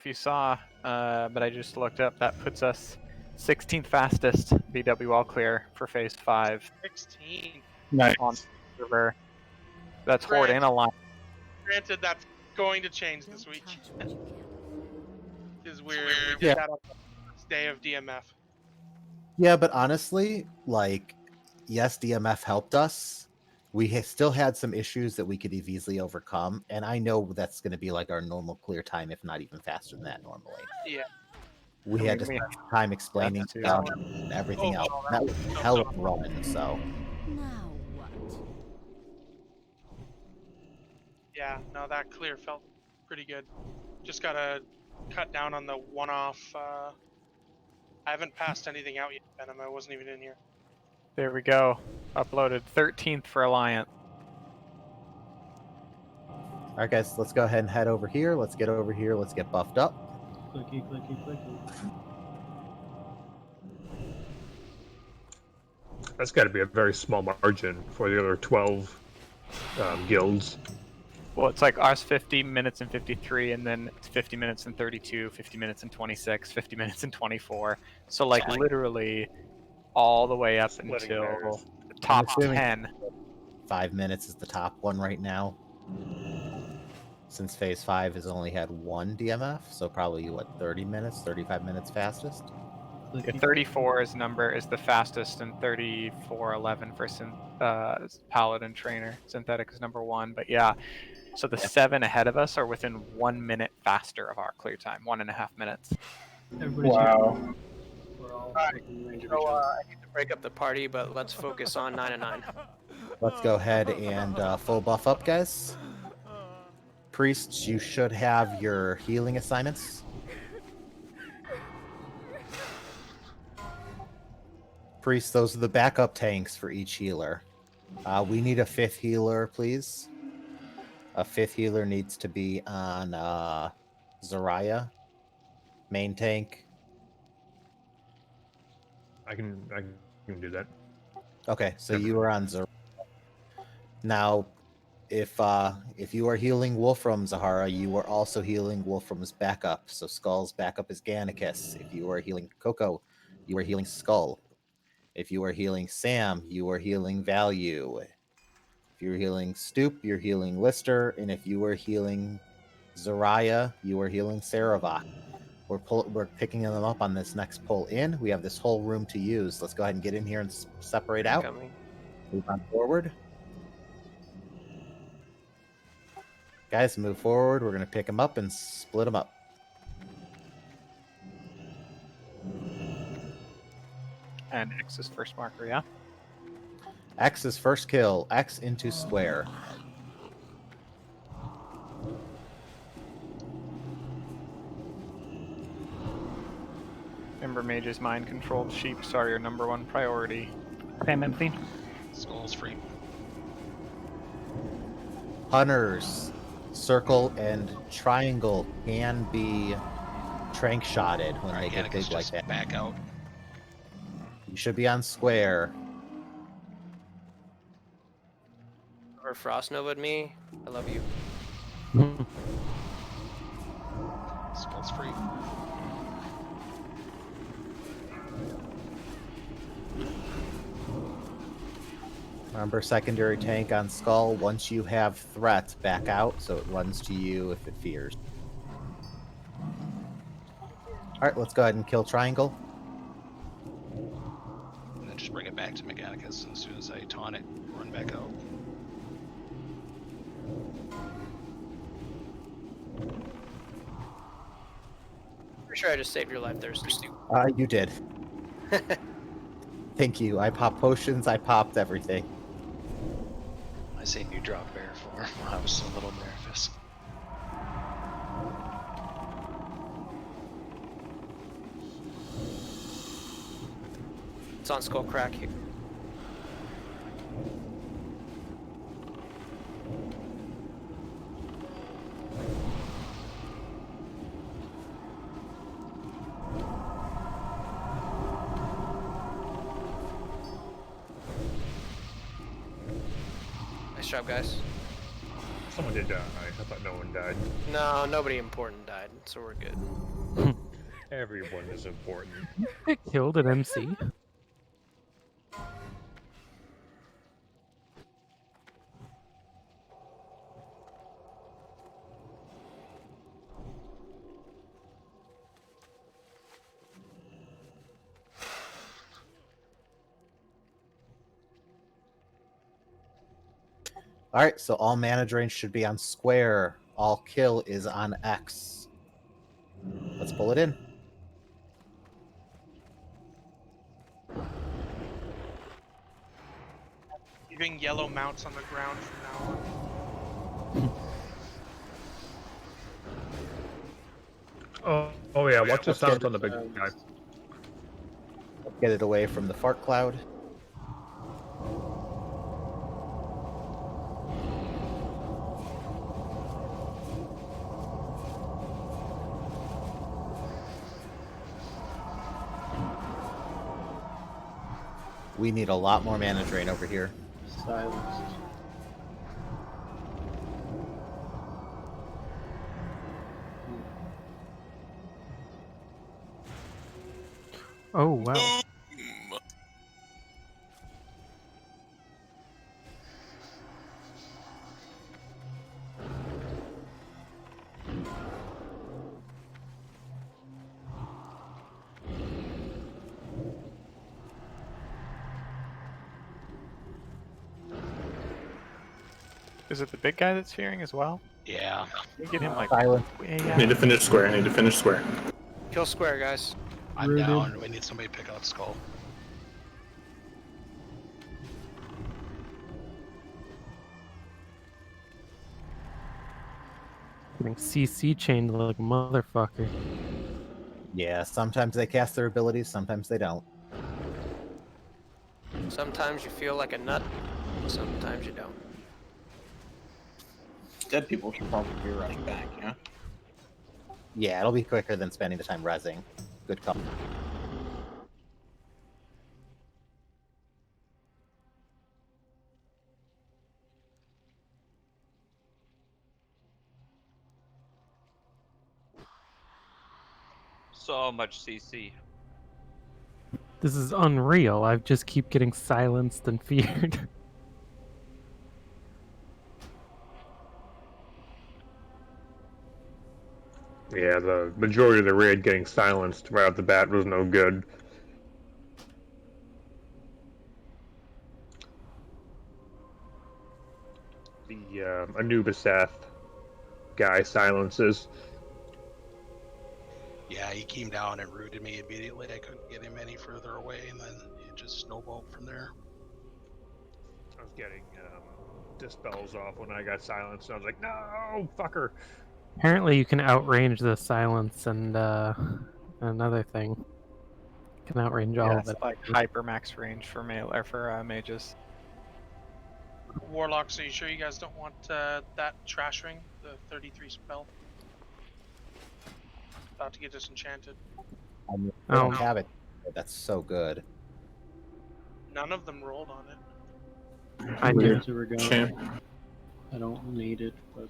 if you saw, but I just looked up. That puts us 16th fastest BW all clear for phase 5 16. Nice. on server. That's Horde and Alliance. Granted, that's going to change this week. Is weird. We just Yeah. had our first day of DMF. Yeah, but honestly, like, yes, DMF helped us. We still had some issues that we could have easily overcome, and I know that's going to be like our normal clear time, if not even faster than that normally. Yeah. We had to spend time explaining too. stuff and everything else. That was a hell of a run, so. Now what? Yeah, no, that clear felt pretty good. Just gotta cut down on the one-off. I haven't passed anything out yet, Venom. I wasn't even in here. There we go. Uploaded 13th for Alliance. All right, guys, let's go ahead and head over here. Let's get over here. Let's get buffed up. Clicky, clicky, clicky. That's got to be a very small margin for the other 12 guilds. Well, it's like ours 50 minutes and 53, and then it's 50 minutes and 32, 50 minutes and 26, 50 minutes and 24. So, like, literally all the way up Splitting until hairs. the top I'm assuming 10. 5 minutes is the top one right now. Since phase 5 has only had one DMF, so probably, what, 30 minutes, 35 minutes fastest? Yeah, 34 is the fastest, and 34:11 for Paladin Trainer. Synthetic is number 1, but yeah. So the 7 ahead of us are within 1 minute faster of our clear time, 1.5 minutes. Everybody's Wow. We're all Alright, within range of So each other. I hate to break up the party, but let's focus on 9 and 9. Let's go ahead and full buff up, guys. Priests, you should have your healing assignments. Priests, those are the backup tanks for each healer. We need a 5th healer, please. A 5th healer needs to be on Zarya, main tank. I can do that. Okay, so you are on Zarya. Now, if you are healing Wolfram, Zahara, you are also healing Wolfram's backup. So Skull's backup is Gannicus. If you are healing Coco, you are healing Skull. If you are healing Sam, you are healing Value. If you're healing Stoop, you're healing Lister. And if you are healing Zarya, you are healing Saravok. We're picking them up on this next pull in. We have this whole room to use. Let's go ahead and get in here and separate out. Coming. Move on forward. Guys, move forward. We're going to pick them up and split them up. And X's first marker, yeah? X is first kill. X into square. Remember, mages, mind-controlled sheeps are your number 1 priority. Sam empty. Skull's free. Hunters, circle and triangle can be trank shotted when they get big like that. Back out. You should be on square. Or Frost Nova'd me. I love you. Skull's free. Remember, secondary tank on Skull. Once you have threat, back out so it runs to you if it fears. Alright, let's go ahead and kill triangle. And then just bring it back to Mechanicus as soon as I taunt it, run back out. Pretty sure I just saved your life there, Stu. You did. Thank you. I popped potions, I popped everything. I seen you drop bear form when I was a little nervous. It's on Skull Crack here. Nice job, guys. Someone did die. I thought no one died. No, nobody important died, so we're good. Everyone is important. Get killed an MC. All right, so all mana drain should be on square. All kill is on X. Let's pull it in. Leaving yellow mounts on the ground from now on. Oh yeah, watch the Let's sound get on the big guy. Let's get it away from the fart cloud. We need a lot more mana drain over here. Silenced. Oh wow. Is it the big guy that's fearing as well? Yeah. We get him like Silence. way I out. need to finish square. I need to finish square. Kill square, guys. I'm Rooted. down. We need somebody to pick up skull. Getting CC chained like a motherfucker. Yeah, sometimes they cast their abilities, sometimes they don't. Sometimes you feel like a nut, sometimes you don't. Dead people should probably be running back, yeah? Yeah, it'll be quicker than spending the time rezzing. Good call. So much CC. This is unreal. I just keep getting silenced and feared. Yeah, the majority of the raid getting silenced right off the bat was no good. The Anubisath guy silences. Yeah, he came down and rooted me immediately. I couldn't get him any further away, and then it just snowballed from there. I was getting dispels off when I got silenced, and I was like, no, fucker! Apparently you can outrange the silence and another thing. You can outrange all Yeah, of it's it. like hyper max range for mages. Warlocks, are you sure you guys don't want that trash ring? The 33 spell? About to get disenchanted. I don't Oh. have it. That's so good. None of them rolled on it. I Weird do. to regard. Champ. I don't need it, but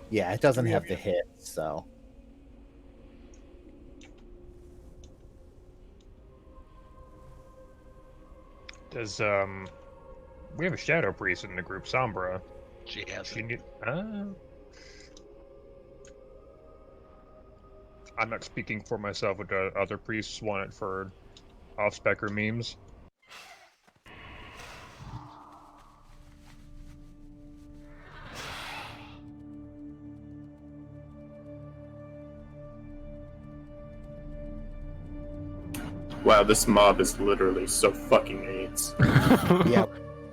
Yeah, it doesn't have the hit, so. Does we have a Shadow Priest in the group, Sombra. She has She it. need I'm not speaking for myself, but other priests want it for off-spec or memes. Wow, this mob is literally so fucking AIDS. Yeah,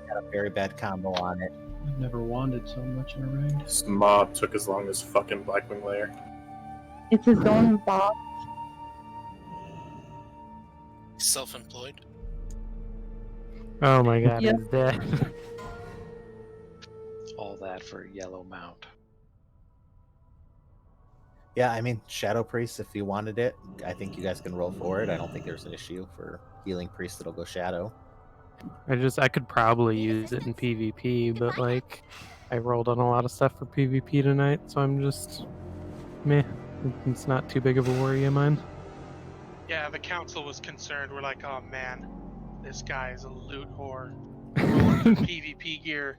got a very bad combo on it. I've never wanted so much in a raid. This mob took as long as fucking Blackwing Lair. It's his own boss. Self-employed. Oh my god, Yep. he's dead. All that for a yellow mount. Yeah, I mean, Shadow Priest, if you wanted it, I think you guys can roll for it. I don't think there's an issue for healing priest that'll go Shadow. I could probably use it in PvP, but like I rolled on a lot of stuff for PvP tonight, so I'm just meh. It's not too big of a worry of mine. Yeah, the council was concerned. We're like, oh man, this guy is a loot whore. Rolling for PvP gear.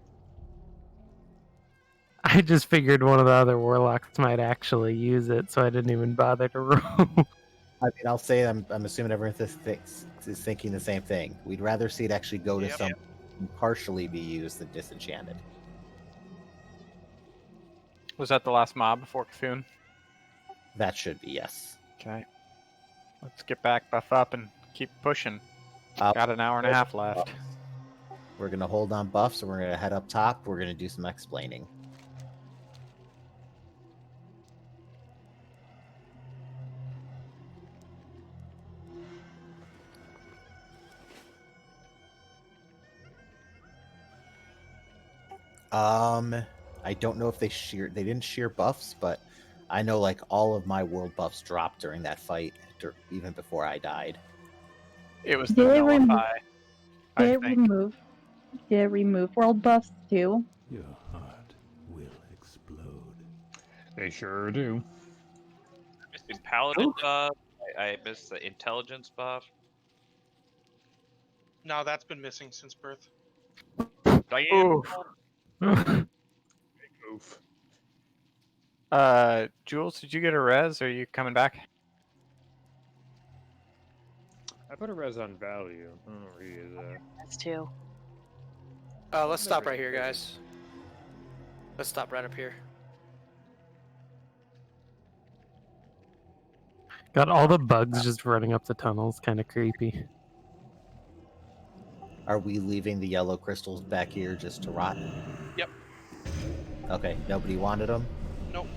I just figured one of the other warlocks might actually use it, so I didn't even bother to roll. I mean, I'll say I'm assuming everyone is thinking the same thing. We'd rather see it actually go to Yep. some and partially be used than disenchanted. Was that the last mob before Cthun? That should be yes. Okay. Let's get back, buff up, and keep pushing. Got an hour and a half left. We're gonna hold on buffs, and we're gonna head up top. We're gonna do some explaining. I don't know if they didn't shear buffs, but I know like all of my world buffs dropped during that fight, even before I died. It was the nullify. Did it remove world buffs too? Your heart will explode. They sure do. I missed the paladin buff. I missed the intelligence buff. No, that's been missing since birth. Diane. Oof. Jules, did you get a res? Or are you coming back? I put a res on value. I don't know where he is at. That's two. Let's stop right here, guys. Let's stop right up here. Got all the bugs just running up the tunnels, kind of creepy. Are we leaving the yellow crystals back here just to rot? Yep. Okay, nobody wanted them? Nope.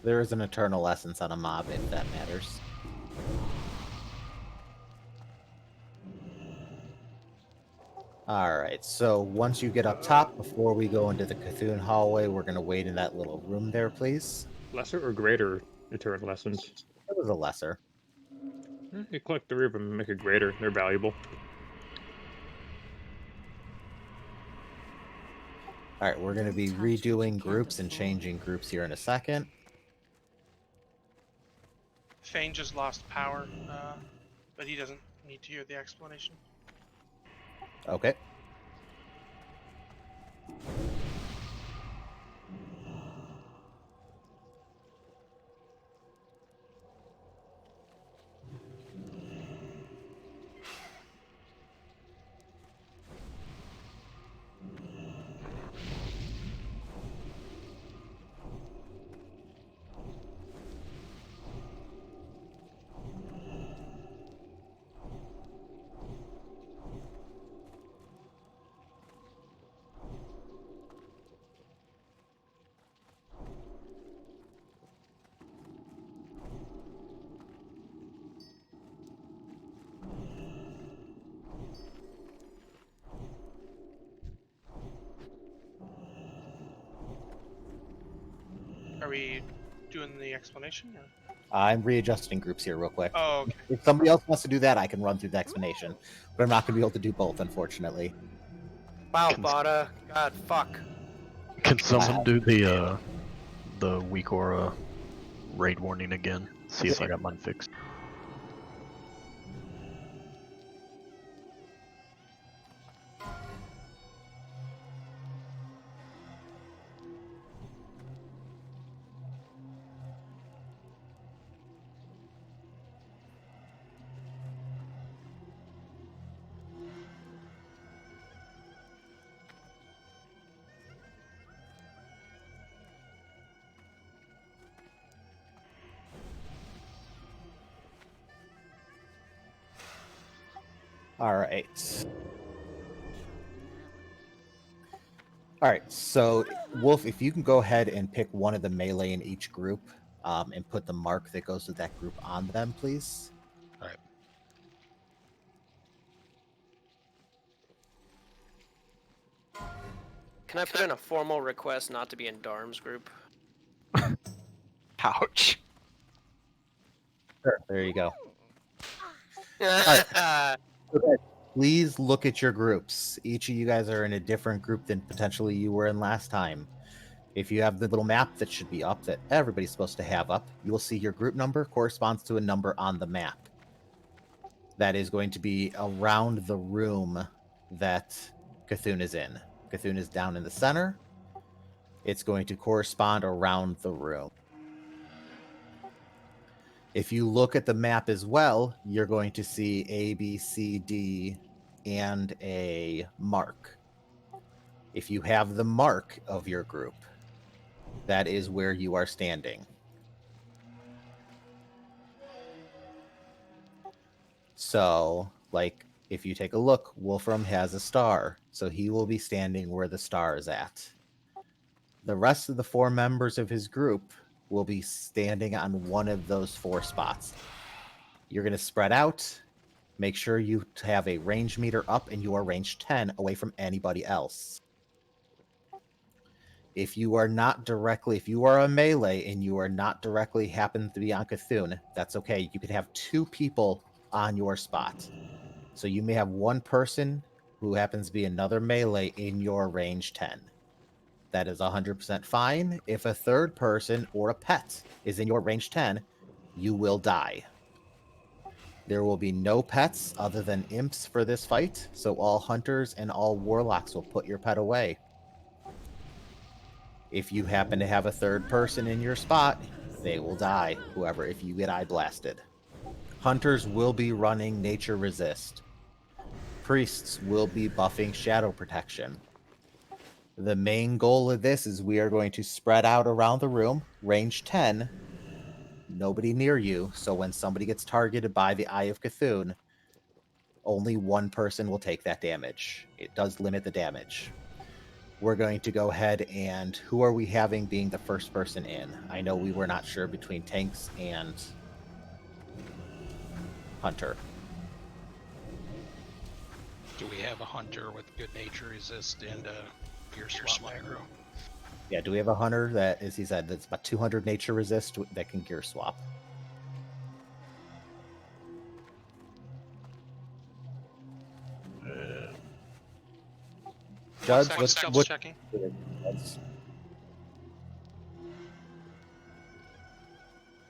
There is an eternal essence on a mob, if that matters. Alright, so once you get up top, before we go into the Cthun hallway, we're going to wait in that little room there, please. Lesser or greater eternal lessons? It was a lesser. You collect 3 of them and make a greater. They're valuable. Alright, we're going to be redoing groups and changing groups here in a second. Fane just lost power, but he doesn't need to hear the explanation. Okay. Are we doing the explanation? Or? I'm readjusting groups here real quick. Oh, okay. If somebody else wants to do that, I can run through the explanation. But I'm not going to be able to do both, unfortunately. Wow, Bada. God, fuck. Can someone do the weak aura raid warning again? See if I got mine fixed. Alright. Alright, so Wolf, if you can go ahead and pick one of the melee in each group, and put the mark that goes with that group on them, please. Alright. Can I put in a formal request not to be in Darm's group? Ouch. Sure, there you go. Right. Okay. Please look at your groups. Each of you guys are in a different group than potentially you were in last time. If you have the little map that should be up that everybody's supposed to have up, you will see your group number corresponds to a number on the map. That is going to be around the room that Cthun is in. Cthun is down in the center. It's going to correspond around the room. If you look at the map as well, you're going to see A, B, C, D, and a mark. If you have the mark of your group, that is where you are standing. So, like, if you take a look, Wolfram has a star, so he will be standing where the star is at. The rest of the 4 members of his group will be standing on one of those 4 spots. You're going to spread out. Make sure you have a range meter up and you are range 10 away from anybody else. If you are a melee and you are not directly happen to be on Cthun, that's okay. You could have 2 people on your spot. So you may have one person who happens to be another melee in your range 10. That is 100% fine. If a third person or a pet is in your range 10, you will die. There will be no pets other than imps for this fight, so all hunters and all warlocks will put your pet away. If you happen to have a third person in your spot, they will die, whoever, if you get eye blasted. Hunters will be running nature resist. Priests will be buffing shadow protection. The main goal of this is we are going to spread out around the room, range 10, nobody near you, so when somebody gets targeted by the Eye of Cthun, only one person will take that damage. It does limit the damage. We're going to go ahead and who are we having being the first person in? I know we were not sure between tanks and hunter. Do we have a hunter with good nature resist and gear swap aggro? Yeah, do we have a hunter that, as he said, that's about 200 nature resist that can gear swap? Judge, what's checking?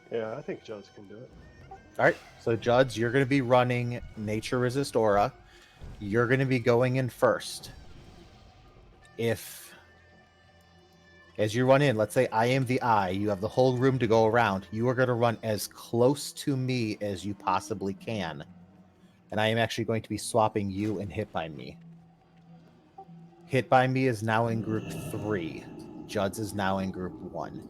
Yeah, I think Judge can do it. All right, so Judge, you're going to be running Nature Resist Aura. You're going to be going in first. If, as you run in, let's say I am the eye, you have the whole room to go around, you are going to run as close to me as you possibly can. And I am actually going to be swapping you and Hit by Me. Hit by Me is now in group 3. Judge is now in group 1.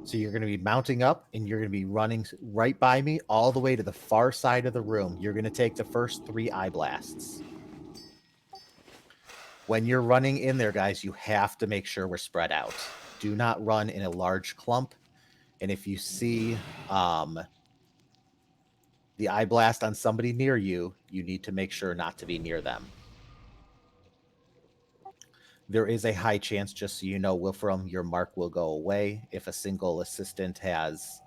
So you're going to be mounting up and you're going to be running right by me all the way to the far side of the room. You're going to take the first 3 eye blasts. When you're running in there, guys, you have to make sure we're spread out. Do not run in a large clump. And if you see the eye blast on somebody near you, you need to make sure not to be near them. There is a high chance, just so you know, Wolfram, your mark will go away if a single assistant has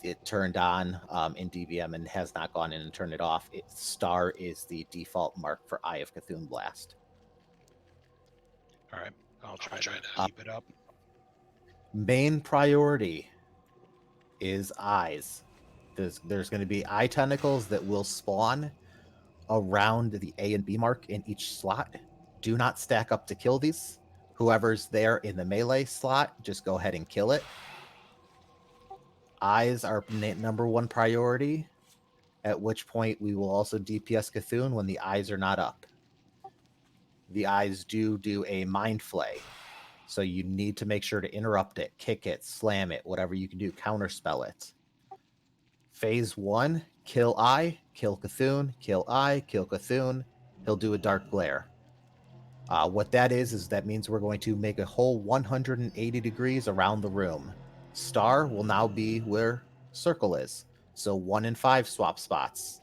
it turned on in DBM and has not gone in and turned it off. Star is the default mark for Eye of Cthulhu Blast. All right, I'll try to keep it up. Main priority is eyes. There's going to be eye tentacles that will spawn around the A and B mark in each slot. Do not stack up to kill these. Whoever's there in the melee slot, just go ahead and kill it. Eyes are number 1 priority, at which point we will also DPS Cthulhu when the eyes are not up. The eyes do a mind flay, so you need to make sure to interrupt it, kick it, slam it, whatever you can do, counterspell it. Phase 1, kill eye, kill Cthulhu, kill eye, kill Cthulhu. He'll do a dark glare. What that is that means we're going to make a whole 180 degrees around the room. Star will now be where circle is. So 1 and 5 swap spots.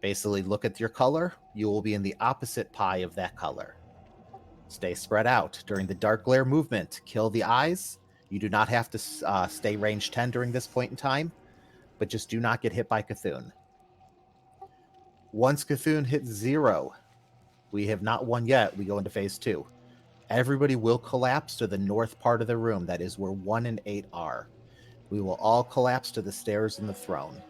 Basically, look at your color. You will be in the opposite pie of that color. Stay spread out. During the dark glare movement, kill the eyes. You do not have to stay range 10 during this point in time, but just do not get hit by Cthun. Once Cthun hits 0, we have not won yet. We go into phase 2. Everybody will collapse to the north part of the room. That is where 1 and 8 are. We will all collapse to the stairs and the throne.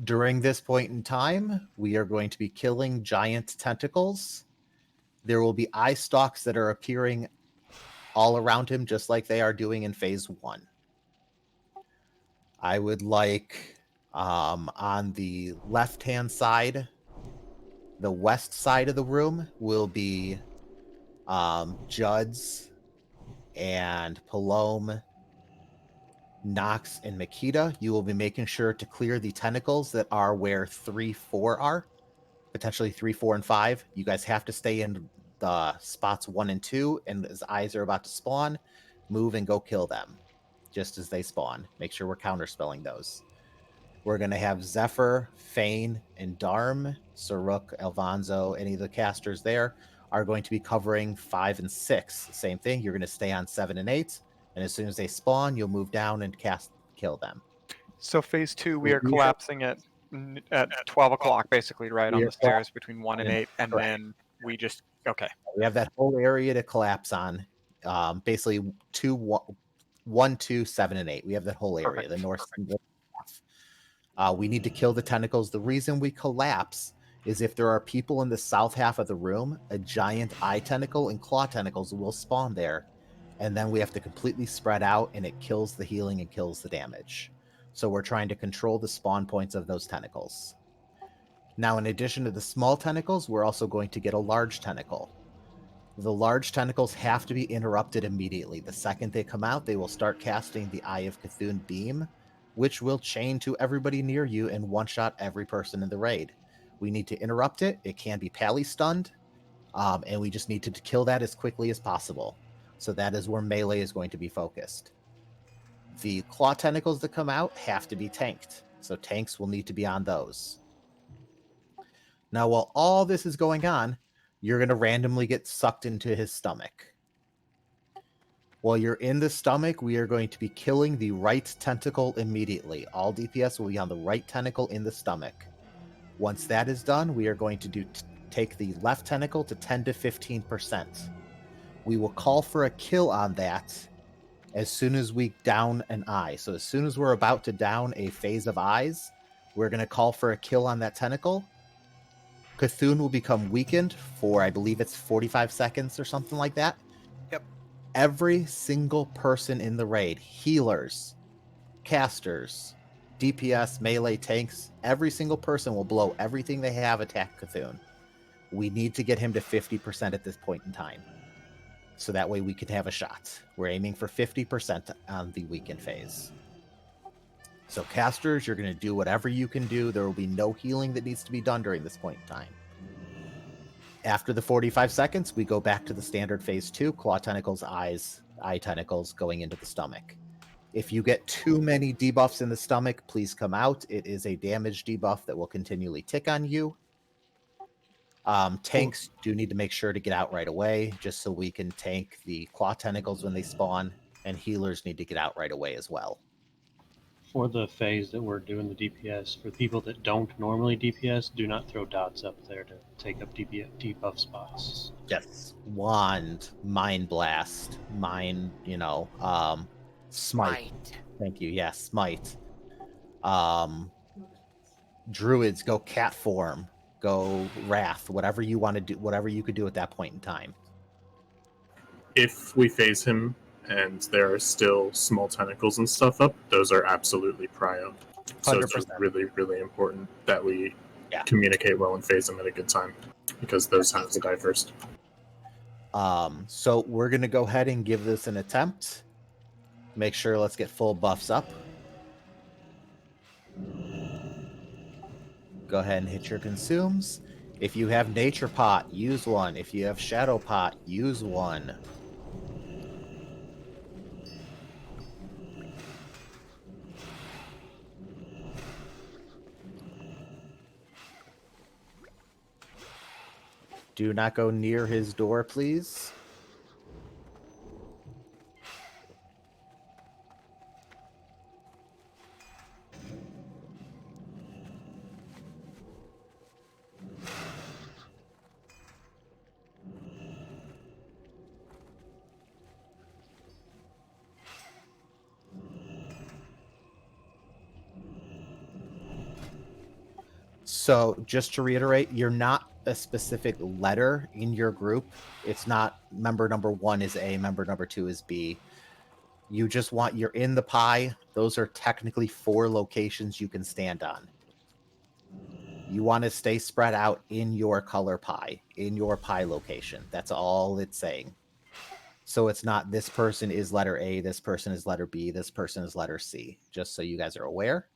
During this point in time, we are going to be killing giant tentacles. There will be eye stalks that are appearing all around him, just like they are doing in phase 1. I would like on the left-hand side, the west side of the room will be Judd's and Palome, Nox, and Makita. You will be making sure to clear the tentacles that are where 3, 4 are, potentially 3, 4, and 5. You guys have to stay in the spots 1 and 2, and as eyes are about to spawn, move and go kill them just as they spawn. Make sure we're counterspelling those. We're going to have Zephyr, Fane, and Darm, Saruk, Alvanzo, any of the casters there are going to be covering 5 and 6. Same thing. You're going to stay on 7 and 8. And as soon as they spawn, you'll move down and kill them. So phase 2, we are collapsing at 12 o'clock, basically, right on the stairs between 1 and 8, and then we just We have that whole area to collapse on. Basically, 1, 2, 7, and 8. We have that whole area, Perfect. the north. We need to kill the tentacles. The reason we collapse is if there are people in the south half of the room, a giant eye tentacle and claw tentacles will spawn there. And then we have to completely spread out, and it kills the healing and kills the damage. So we're trying to control the spawn points of those tentacles. Now, in addition to the small tentacles, we're also going to get a large tentacle. The large tentacles have to be interrupted immediately. The second they come out, they will start casting the Eye of Cthun beam, which will chain to everybody near you and one-shot every person in the raid. We need to interrupt it. It can be pally stunned, and we just need to kill that as quickly as possible. So that is where melee is going to be focused. The claw tentacles that come out have to be tanked, so tanks will need to be on those. Now, while all this is going on, you're going to randomly get sucked into his stomach. While you're in the stomach, we are going to be killing the right tentacle immediately. All DPS will be on the right tentacle in the stomach. Once that is done, we are going to take the left tentacle to 10 to 15%. We will call for a kill on that as soon as we down an eye. So as soon as we're about to down a phase of eyes, we're going to call for a kill on that tentacle. Cthun will become weakened for, I believe it's 45 seconds or something like that. Yep. Every single person in the raid, healers, casters, DPS, melee, tanks, every single person will blow everything they have attack Cthun. We need to get him to 50% at this point in time. So that way we can have a shot. We're aiming for 50% on the weakened phase. So casters, you're going to do whatever you can do. There will be no healing that needs to be done during this point in time. After the 45 seconds, we go back to the standard phase 2, claw tentacles, eyes, eye tentacles going into the stomach. If you get too many debuffs in the stomach, please come out. It is a damage debuff that will continually tick on you. Tanks do need to make sure to get out right away, just so we can tank the claw tentacles when they spawn, and healers need to get out right away as well. For the phase that we're doing the DPS, for people that don't normally DPS, do not throw dots up there to take up debuff spots. Yes. Wand, Mind Blast, Smite. Thank you. Yes, Smite. Druids, go Cat Form, go Wrath, whatever you want to do, whatever you could do at that point in time. If we phase him and there are still small tentacles and stuff up, those are absolutely prio. So it's 100%. really, really important that we communicate well and phase them at a good time, because those have to die first. So we're going to go ahead and give this an attempt. Make sure, let's get full buffs up. Go ahead and hit your consumes. If you have Nature Pot, use one. If you have Shadow Pot, use one. Do not go near his door, please. So, just to reiterate, you're not a specific letter in your group. It's not member number 1 is A, member number 2 is B. You just want, you're in the pie. Those are technically 4 locations you can stand on. You want to stay spread out in your color pie, in your pie location. That's all it's saying. So it's not this person is letter A, this person is letter B, this person is letter C, just so you guys are aware.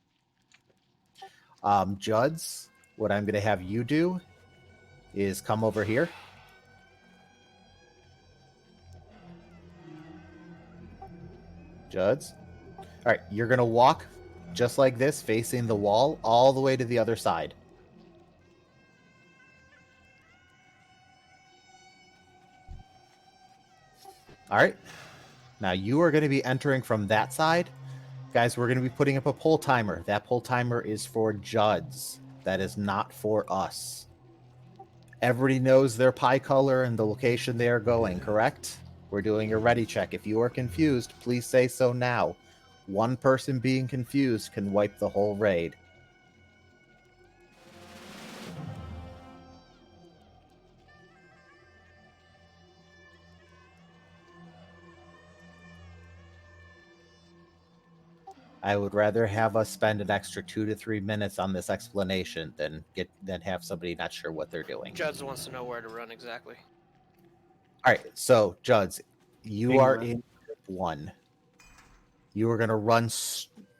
Juds, what I'm going to have you do is come over here. Juds. All right, you're going to walk just like this, facing the wall, all the way to the other side. All right. Now you are going to be entering from that side. Guys, we're going to be putting up a pull timer. That pull timer is for Juds. That is not for us. Everybody knows their pie color and the location they are going, correct? We're doing a ready check. If you are confused, please say so now. One person being confused can wipe the whole raid. I would rather have us spend an extra 2 to 3 minutes on this explanation than have somebody not sure what they're doing. Juds wants to know where to run exactly. All right, so Juds, you are in group 1. You are going to run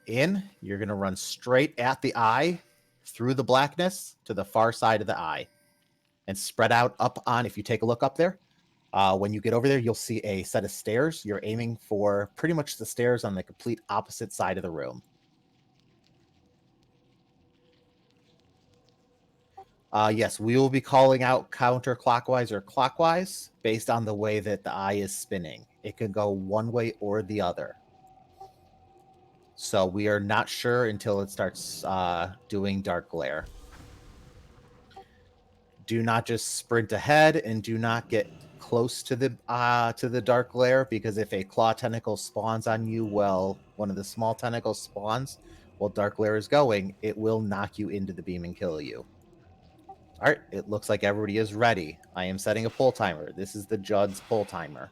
in. You're going to run straight at the eye, through the blackness to the far side of the eye, and spread out up on. If you take a look up there, when you get over there, you'll see a set of stairs. You're aiming for pretty much the stairs on the complete opposite side of the room. Yes, we will be calling out counterclockwise or clockwise based on the way that the eye is spinning. It can go one way or the other. So we are not sure until it starts doing dark glare. Do not just sprint ahead and do not get close to the dark glare, because if a claw tentacle spawns on you while one of the small tentacles spawns while dark glare is going, it will knock you into the beam and kill you. All right, it looks like everybody is ready. I am setting a pull timer. This is the Judd's pull timer.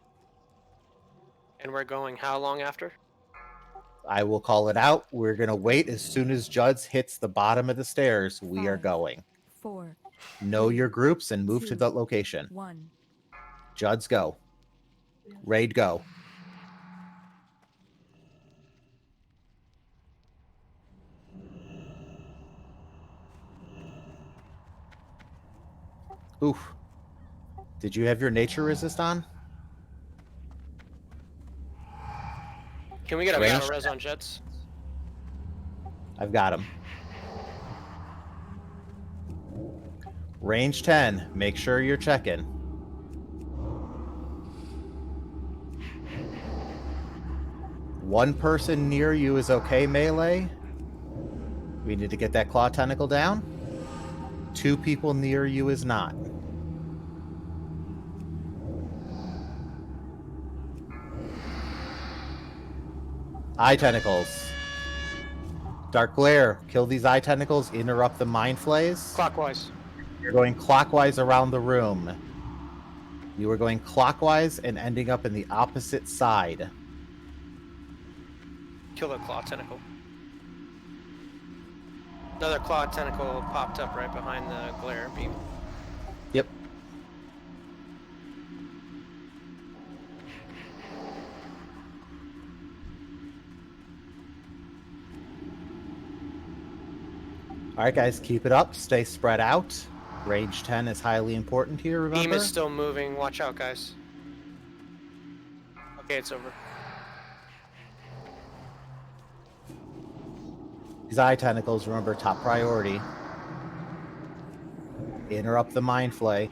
And we're going how long after? I will call it out. We're going to wait. As soon as Judd's hits the bottom of the stairs, we are 5, going. 4. Know your groups and move to that location. 1. Judd's go. Raid go. Oof. Did you have your nature resist on? Can we get a Range? battle res on Jets? I've got him. Range 10. Make sure you're checking. One person near you is okay, melee. We need to get that claw tentacle down. 2 people near you is not. Eye tentacles. Dark glare. Kill these eye tentacles. Interrupt the mind flays. Clockwise. You're going clockwise around the room. You are going clockwise and ending up in the opposite side. Kill the claw tentacle. Another claw tentacle popped up right behind the glare beam. Yep. All right, guys, keep it up. Stay spread out. Range 10 is highly important here, remember? Beam is still moving. Watch out, guys. Okay, it's over. These eye tentacles, remember, top priority. Interrupt the mind flay.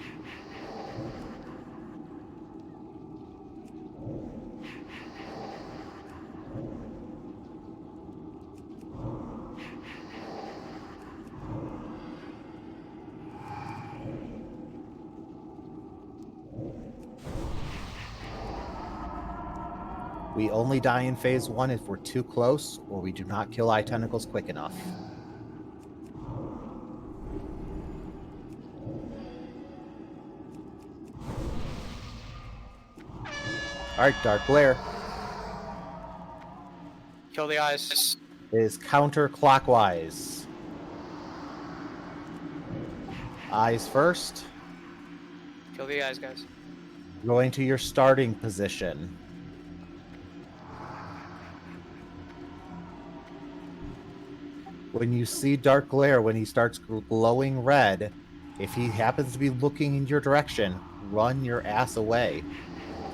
We only die in phase 1 if we're too close or we do not kill eye tentacles quick enough. Alright, Dark Glare Kill the eyes. is counterclockwise. Eyes first. Kill the eyes, guys. Going to your starting position. When you see Dark Glare, when he starts glowing red, if he happens to be looking in your direction, run your ass away.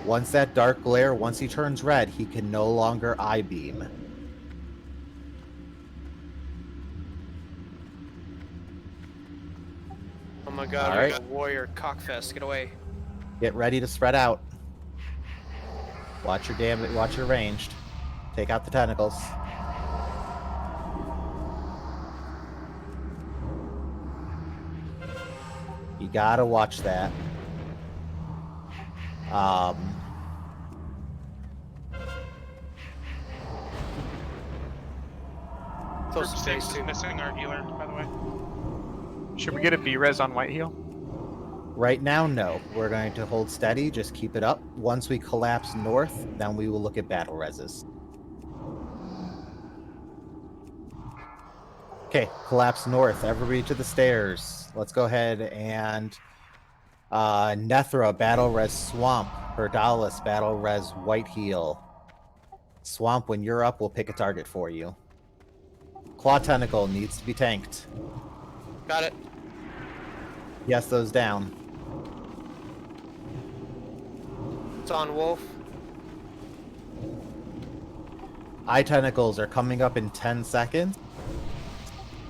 Once that Dark Glare, once he turns red, he can no longer eye beam. Oh my god, All we right. have a warrior cockfest. Get away. Get ready to spread out. Watch your damage. Watch your ranged. Take out the tentacles. You gotta watch that. Group 6 is missing our healer, by the way. Should we get a B-res on White Heal? Right now, no. We're going to hold steady. Just keep it up. Once we collapse north, then we will look at battle reses. Okay, collapse north. Everybody to the stairs. Let's go ahead and Nethra, battle res Swamp. Herdalis, battle res White Heal. Swamp, when you're up, we'll pick a target for you. Claw Tentacle needs to be tanked. Got it. Yes, those down. It's on Wolf. Eye Tentacles are coming up in 10 seconds.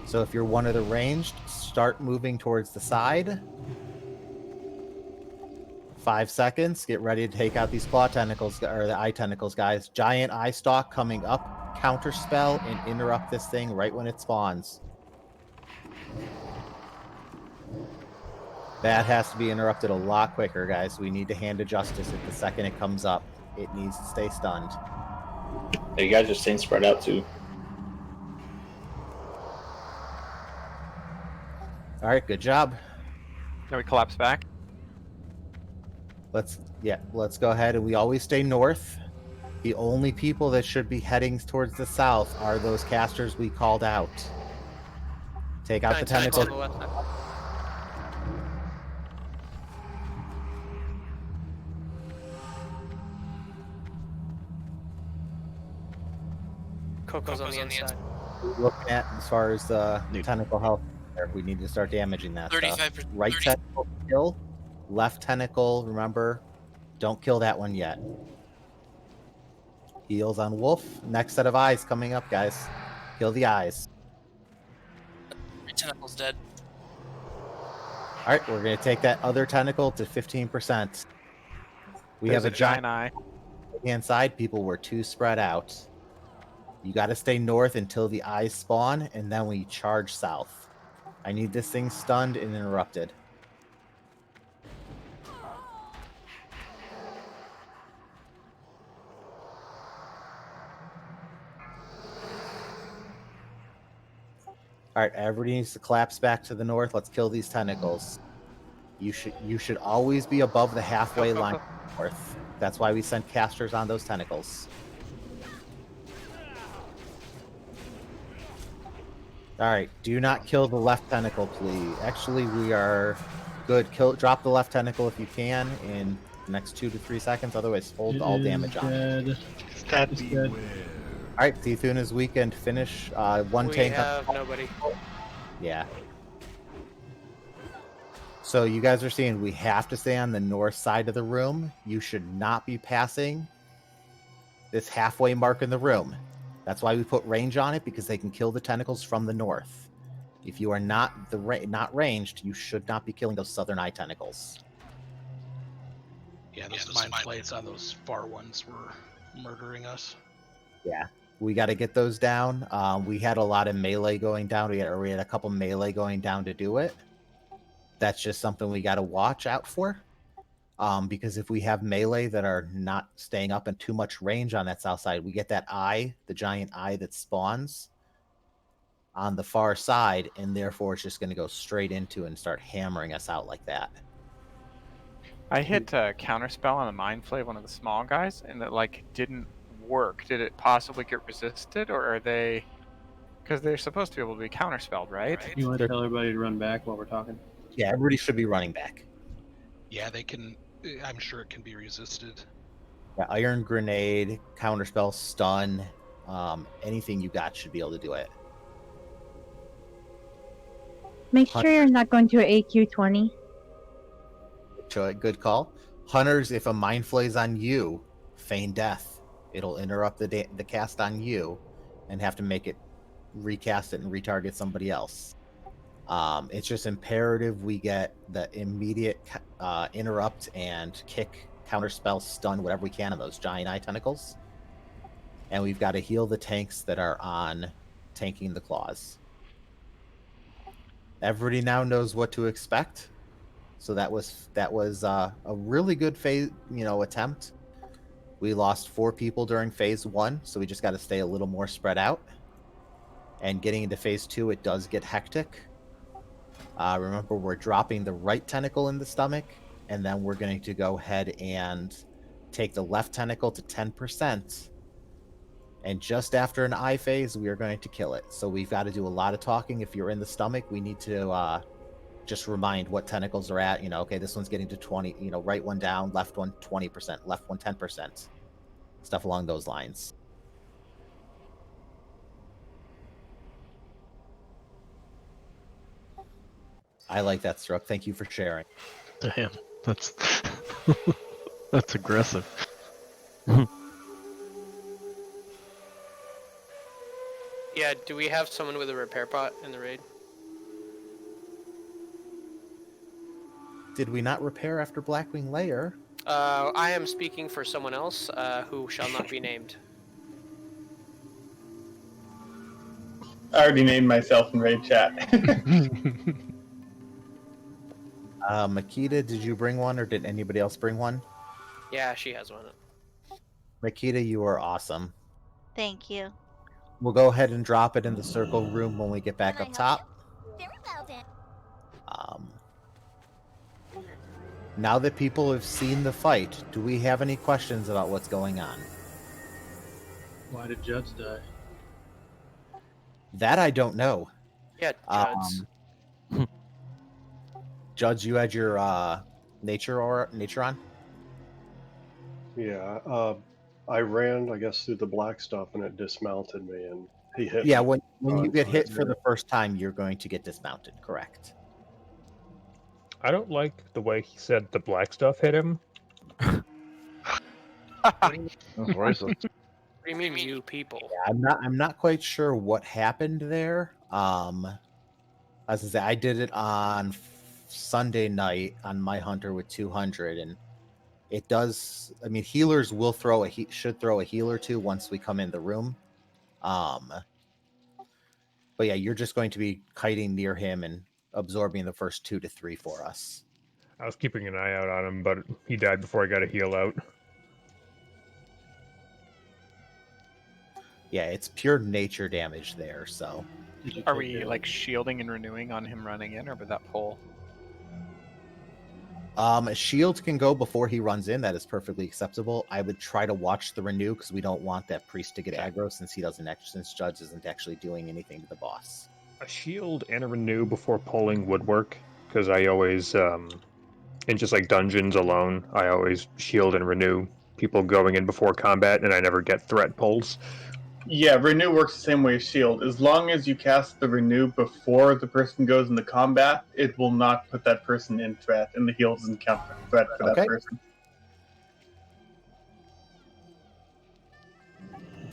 So if you're one of the ranged, start moving towards the side. 5 seconds. Get ready to take out these Claw Tentacles, or the Eye Tentacles, guys. Giant Eye Stalk coming up. Counterspell and interrupt this thing right when it spawns. That has to be interrupted a lot quicker, guys. We need to hand to justice at the second it comes up. It needs to stay stunned. You guys are staying spread out too. All right, good job. Now we collapse back. Let's go ahead, and we always stay north. The only people that should be heading towards the south are those casters we called out. Take out the tentacles. Coco's on the inside. Looking at as far as the tentacle health, we need to start damaging that stuff. 35%. Right tentacle kill, left tentacle. Remember, don't kill that one yet. Heals on Wolf. Next set of eyes coming up, guys. Kill the eyes. Tentacle's dead. All right, we're going to take that other tentacle to 15%. We There's have a giant eye. Hand side, people were too spread out. You got to stay north until the eyes spawn, and then we charge south. I need this thing stunned and interrupted. All right, everybody needs to collapse back to the north. Let's kill these tentacles. You should always be above the halfway line north. That's why we sent casters on those tentacles. All right, do not kill the left tentacle, please. Actually, we are good. Drop the left tentacle if you can in the next 2 to 3 seconds. Otherwise, hold all damage on it. It's dead. All right, Cthun is weakened. Finish one We tank. have nobody. Yeah. So you guys are seeing we have to stay on the north side of the room. You should not be passing this halfway mark in the room. That's why we put range on it, because they can kill the tentacles from the north. If you are not ranged, you should not be killing those southern eye tentacles. Yeah, those mind flays on those far ones were murdering us. Yeah, we got to get those down. We had a lot of melee going down. We had a couple melee going down to do it. That's just something we got to watch out for. Because if we have melee that are not staying up in too much range on that south side, we get that eye, the giant eye that spawns on the far side, and therefore it's just going to go straight into and start hammering us out like that. I hit a counterspell on a mind flay, one of the small guys, and it like didn't work. Did it possibly get resisted, or are they? Because they're supposed to be able to be counterspelled, right? You want to tell everybody to run back while we're talking? Yeah, everybody should be running back. Yeah, they can. I'm sure it can be resisted. Yeah, iron grenade, counterspell, stun, anything you got should be able to do it. Make sure you're not going to AQ 20. Good call. Hunters, if a mind flays on you, feign death. It'll interrupt the cast on you and have to make it recast it and retarget somebody else. It's just imperative we get the immediate interrupt and kick, counterspell, stun, whatever we can on those giant eye tentacles. And we've got to heal the tanks that are on tanking the claws. Everybody now knows what to expect. So that was a really good phase, attempt. We lost 4 people during phase 1, so we just got to stay a little more spread out. And getting into phase 2, it does get hectic. Remember, we're dropping the right tentacle in the stomach, and then we're going to go ahead and take the left tentacle to 10%. And just after an eye phase, we are going to kill it. So we've got to do a lot of talking. If you're in the stomach, we need to just remind what tentacles are at. Okay, this one's getting to 20, right one down, left one 20%, left one 10%. Stuff along those lines. I like that, Struck. Thank you for sharing. Damn, that's that's aggressive. Yeah, do we have someone with a repair pot in the raid? Did we not repair after Blackwing Lair? I am speaking for someone else who shall not be named. I already named myself in raid chat. Makita, did you bring one, or did anybody else bring one? Yeah, she has one. Makita, you are awesome. Thank you. We'll go ahead and drop it in the circle room when we get back up top. Very well then. Now that people have seen the fight, do we have any questions about what's going on? Why did Judd's die? That I don't know. Yeah, Judd's. Judge, you had your nature on? Yeah, I ran, I guess, through the black stuff, and it dismounted me, and he hit Yeah, me. when you get hit for the first time, you're going to get dismounted, correct? I don't like the way he said the black stuff hit him. That's racist. What do you mean, you people? Yeah, I'm not quite sure what happened there. As I say, I did it on Sunday night on my hunter with 200, and it does. I mean, healers will should throw a heal or two once we come in the room. But yeah, you're just going to be kiting near him and absorbing the first 2 to 3 for us. I was keeping an eye out on him, but he died before I got a heal out. Yeah, it's pure nature damage there, so. Are we like shielding and renewing on him running in, or with that pull? A shield can go before he runs in. That is perfectly acceptable. I would try to watch the renew because we don't want that priest to get aggro since Judge isn't actually doing anything to the boss. A shield and a renew before pulling would work, because I always, in just like dungeons alone, I always shield and renew people going in before combat, and I never get threat pulls. Yeah, renew works the same way as shield. As long as you cast the renew before the person goes into combat, it will not put that person in threat, and the heal doesn't count for threat for that person.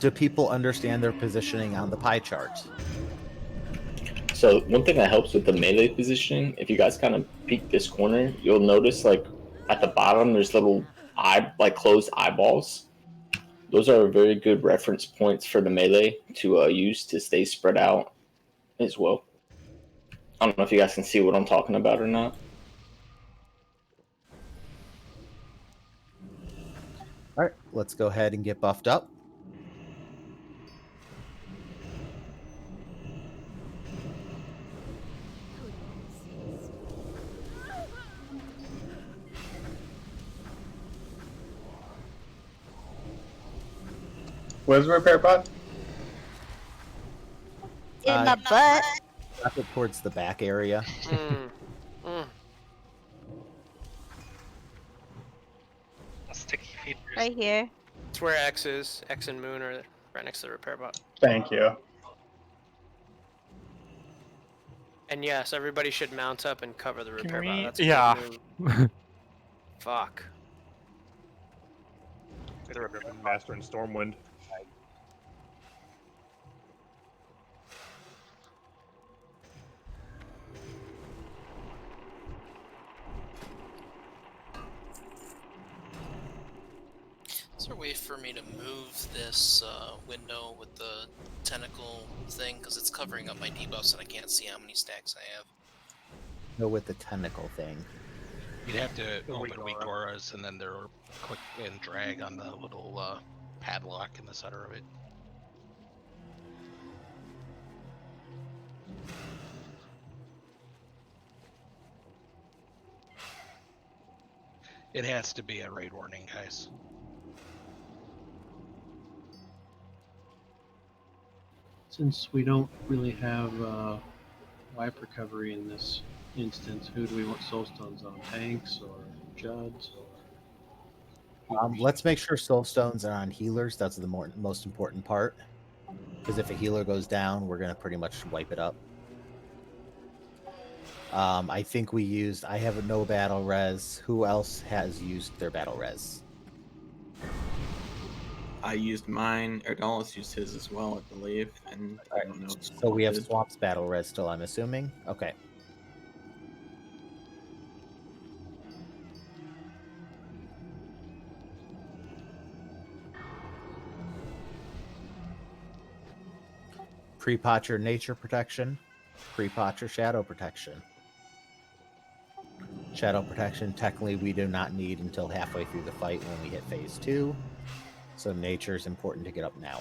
Do people understand their positioning on the pie chart? So one thing that helps with the melee positioning, if you guys kind of peek this corner, you'll notice like at the bottom there's little closed eyeballs. Those are very good reference points for the melee to use to stay spread out as well. I don't know if you guys can see what I'm talking about or not. All right, let's go ahead and get buffed up. Where's the repair bot? In my butt. Drop it towards the back area. Sticky feet. Right here. It's where X is. X and Moon are right next to the repair bot. Thank you. And yes, everybody should mount up and cover the repair bot. That's a Yeah. good move. Fuck. It's a Griffin Master and Stormwind. Is there a way for me to move this window with the tentacle thing? Because it's covering up my debuffs and I can't see how many stacks I have. Go with the tentacle thing. You'd have to open weak auras and then there are click and drag on the little padlock in the center of it. It has to be a raid warning, guys. Since we don't really have wipe recovery in this instance, who do we want soulstones on? Tanks or Judds? Or Let's make sure soulstones are on healers. That's the most important part. Because if a healer goes down, we're going to pretty much wipe it up. I think we used... I have no battle res. Who else has used their battle res? I used mine. Erdalis used his as well, I believe. And I don't know. So we have Swamp's battle res still, I'm assuming? Okay. Pre-Potcher Nature Protection. Pre-Potcher Shadow Protection. Shadow Protection, technically, we do not need until halfway through the fight when we hit phase 2. So Nature is important to get up now.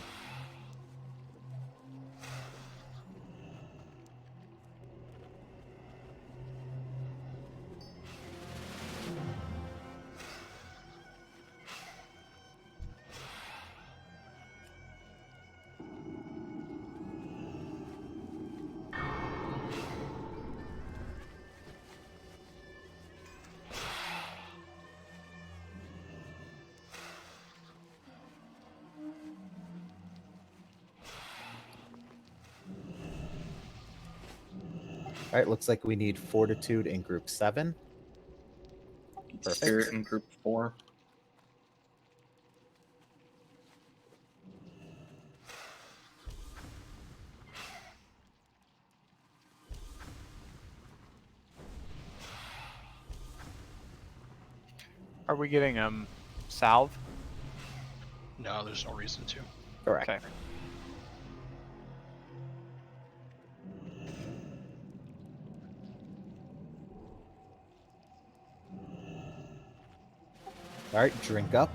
All right, looks like we need Fortitude in Group 7. Perfect. Spirit in Group 4. Are we getting salve? No, there's no reason to. Correct. Okay. All right, drink up.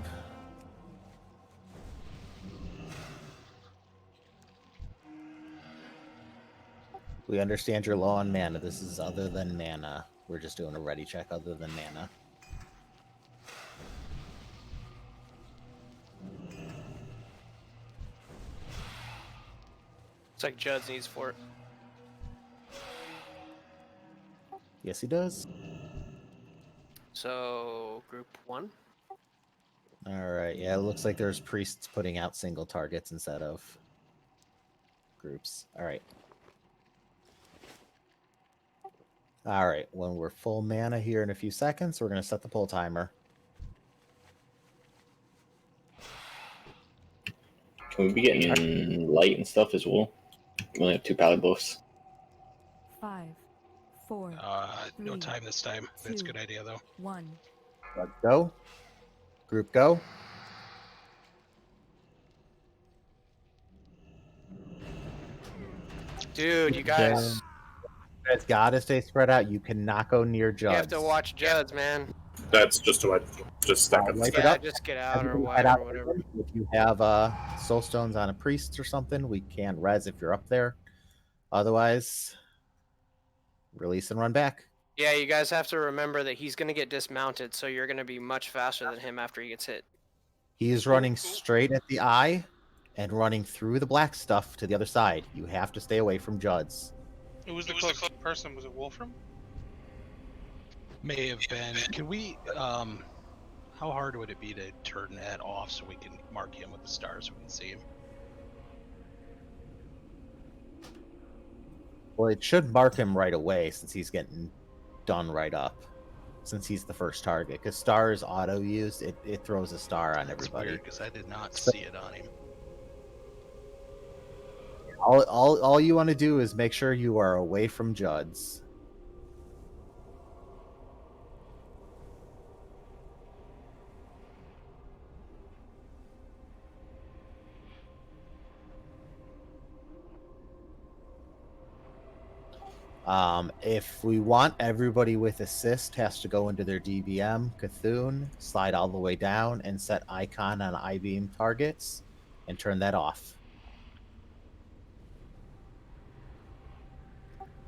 We understand you're low on mana. This is other than mana. We're just doing a ready check other than mana. Looks like Judd needs fort. Yes, he does. So, group 1. All right. Yeah, it looks like there's priests putting out single targets instead of groups. All right. All right. When we're full mana here in a few seconds, we're going to set the pull timer. Can we be getting light and stuff as well? We only have 2 pally buffs. 5, 4. No time this time. That's a good idea, though. 1. Let's go. Group go. Dude, you guys, You guys gotta stay spread out. You cannot go near Judd's. you have to watch Judd's, man. That's just a just stack up. Wipe it Yeah, up. just get out or Everybody wipe head out. or whatever. If you have soul stones on a priest or something, we can res if you're up there. Otherwise, release and run back. Yeah, you guys have to remember that he's gonna get dismounted, so you're gonna be much faster than him after he gets hit. He is running straight at the eye and running through the black stuff to the other side. You have to stay away from Judd's. Who was the closest person? Was it Wolfram? May have been. Can we? How hard would it be to turn that off so we can mark him with the stars so we can see him? Well, it should mark him right away since he's getting done right up. Since he's the first target, because star is auto used, it throws a star on everybody. Because I did not see it on him. All you want to do is make sure you are away from Judd's. If we want everybody with assist has to go into their DBM, Cthun, slide all the way down and set icon on I-beam targets and turn that off.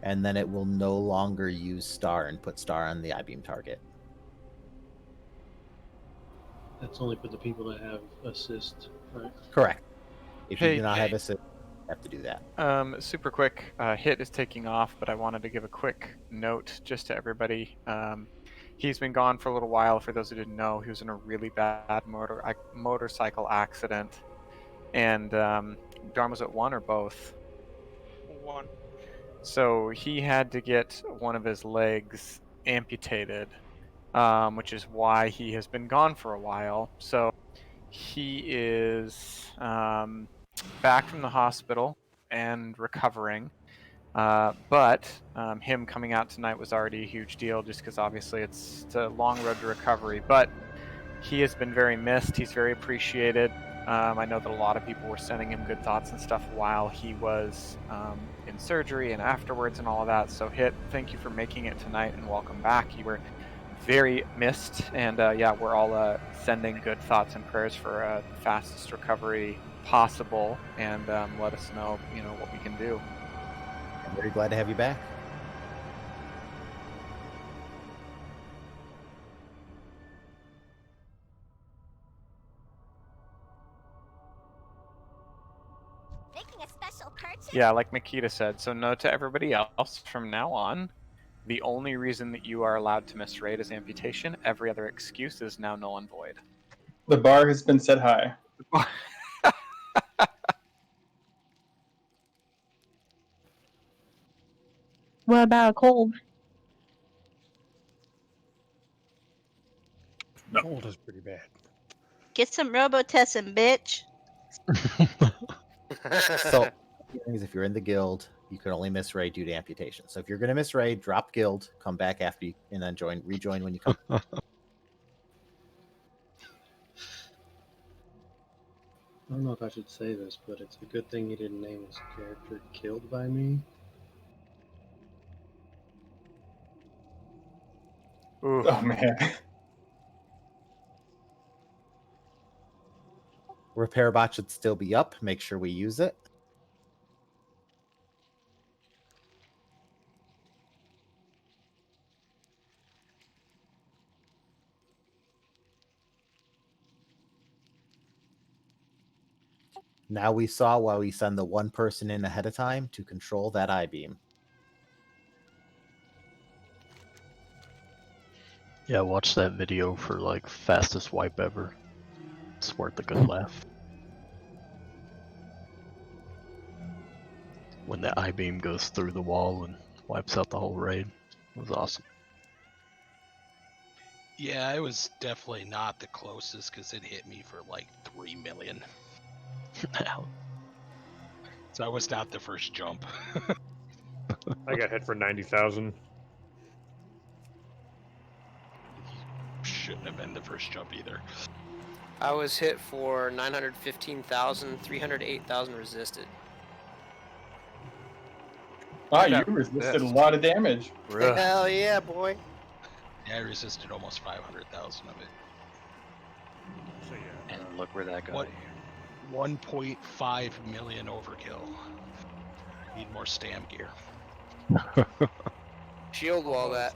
And then it will no longer use star and put star on the I-beam target. That's only for the people that have assist, right? Correct. If you Hey, do not have assist, you have to do that. Super quick, hit is taking off, but I wanted to give a quick note just to everybody. He's been gone for a little while. For those who didn't know, he was in a really bad motorcycle accident. And Darm, was it one or both? One. So he had to get one of his legs amputated, which is why he has been gone for a while. So he is back from the hospital and recovering. But him coming out tonight was already a huge deal just because obviously it's a long road to recovery. But he has been very missed. He's very appreciated. I know that a lot of people were sending him good thoughts and stuff while he was in surgery and afterwards and all of that. So Hit, thank you for making it tonight and welcome back. You were very missed, and yeah, we're all sending good thoughts and prayers for the fastest recovery possible, and let us know, what we can do. I'm very glad to have you back. Making a special purchase? Yeah, like Makita said, so note to everybody else, from now on, the only reason that you are allowed to miss raid is amputation. Every other excuse is now null and void. The bar has been set high. What about a cold? No. Cold is pretty bad. Get some Robotessin, bitch. So, if you're in the guild, you can only miss raid due to amputation. So if you're going to miss raid, drop guild, come back after you, and then rejoin when you come. I don't know if I should say this, but it's a good thing you didn't name this character Killed by Me. Oof. Oh man. Repair bot should still be up. Make sure we use it. Now we saw why we send the one person in ahead of time to control that I-beam. Yeah, watch that video for like fastest wipe ever. It's worth a good laugh. When the I-beam goes through the wall and wipes out the whole raid. It was awesome. Yeah, I was definitely not the closest because it hit me for like 3 million. So I was not the first jump. I got hit for 90,000. Shouldn't have been the first jump either. I was hit for 915,000, 308,000 resisted. Wow, you resisted a lot of damage. Hell yeah, boy. Yeah, I resisted almost 500,000 of it. So yeah, And look where that got what? you. 1.5 million overkill. Need more stam gear. Shield wall that.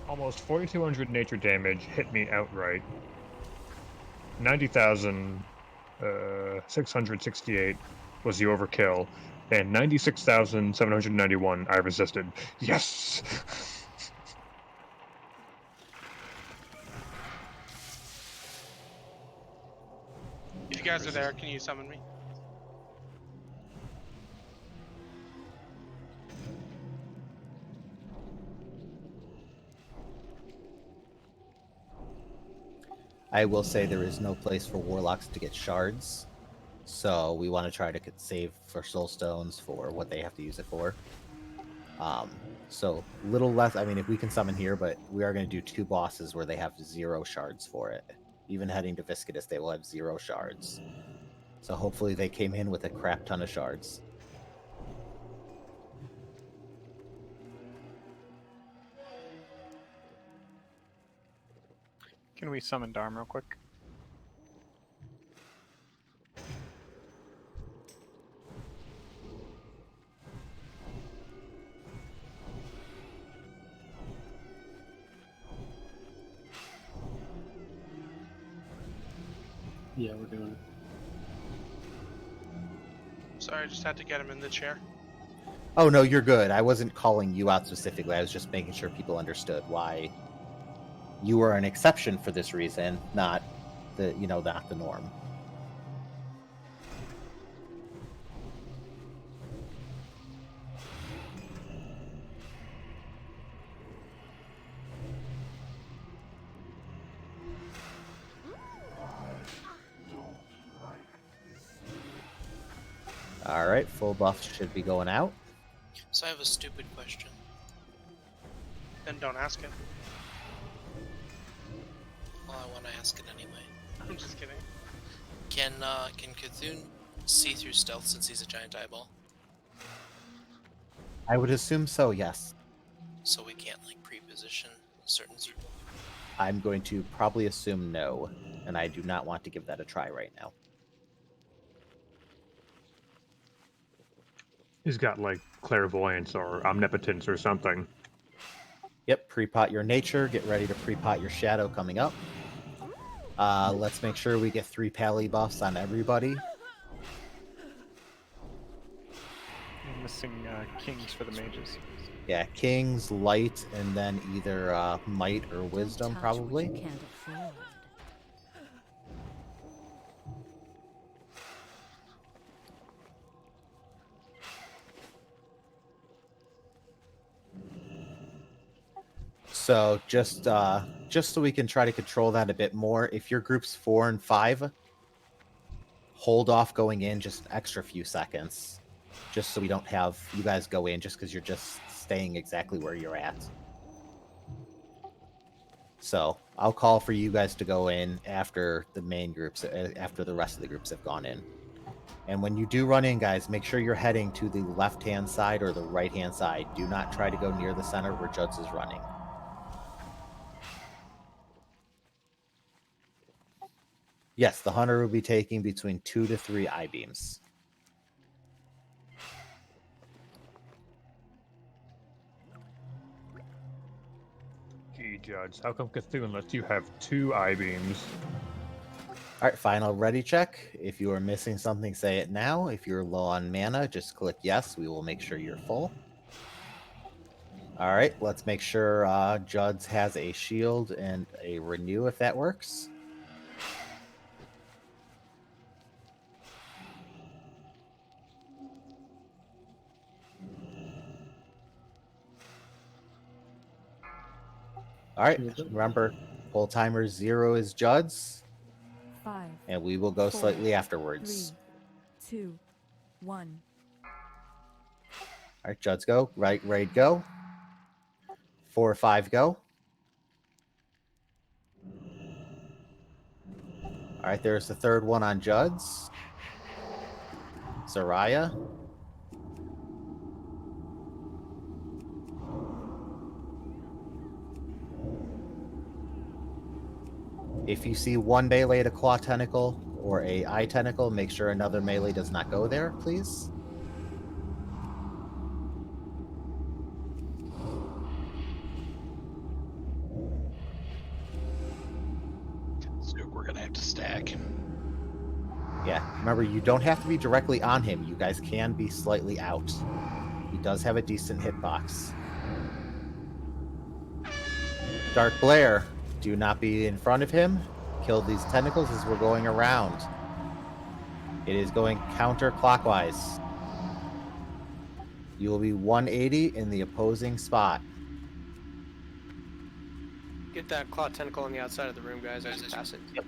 Almost 4,200 nature damage hit me outright. 90,668 was the overkill, and 96,791 I resisted. Yes! If you guys are there, can you summon me? I will say there is no place for warlocks to get shards, so we want to try to save for soul stones for what they have to use it for. So little less. I mean, if we can summon here, but we are going to do 2 bosses where they have 0 shards for it. Even heading to Viscidus, they will have 0 shards. So hopefully they came in with a crap ton of shards. Can we summon Dharm real quick? Yeah, we're doing it. Sorry, I just had to get him in the chair. Oh no, you're good. I wasn't calling you out specifically. I was just making sure people understood why you were an exception for this reason, not not the norm. All right, full buff should be going out. So I have a stupid question. Then don't ask it. Well, I want to ask it anyway. I'm just kidding. Can Cthun see through stealth since he's a giant eyeball? I would assume so, yes. So we can't like pre-position certain people. I'm going to probably assume no, and I do not want to give that a try right now. He's got like clairvoyance or omnipotence or something. Yep, pre-pot your nature. Get ready to pre-pot your shadow coming up. Let's make sure we get 3 pally buffs on everybody. I'm missing kings for the mages. Yeah, kings, light, and then either might or wisdom, probably. So just so we can try to control that a bit more, if your group's 4 and 5, hold off going in just an extra few seconds, just so we don't have you guys go in just because you're just staying exactly where you're at. So I'll call for you guys to go in after the main groups, after the rest of the groups have gone in. And when you do run in, guys, make sure you're heading to the left-hand side or the right-hand side. Do not try to go near the center where Juds is running. Yes, the hunter will be taking between 2 to 3 I-beams. Gee, Judge, how come Cthulhu lets you have 2 I-beams? All right, final ready check. If you are missing something, say it now. If you're low on mana, just click yes. We will make sure you're full. All right, let's make sure Juds has a shield and a renew if that works. All right, remember, pull timer 0 is Juds. 5. And we will go 4, slightly afterwards. 3, 2, 1. All right, Juds go. Right, raid go. 4, 5 go. All right, there's the third one on Judd's. Soraya. If you see one melee at a claw tentacle or a eye tentacle, make sure another melee does not go there, please. So we're gonna have to stack. Yeah, remember, you don't have to be directly on him. You guys can be slightly out. He does have a decent hitbox. Dark Glare, do not be in front of him. Kill these tentacles as we're going around. It is going counterclockwise. You will be 180 in the opposing spot. Get that claw tentacle on the outside of the room, guys. As you pass it. Yep.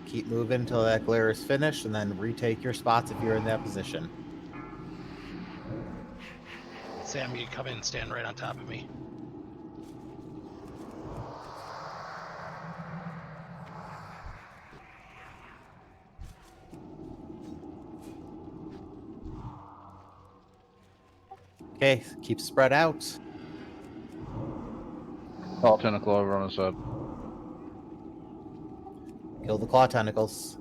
Keep moving until that glare is finished, and then retake your spots if you're in that position. Sam, you come in and stand right on top of me. Okay, keep spread out. Claw tentacle over on his side. Kill the claw tentacles.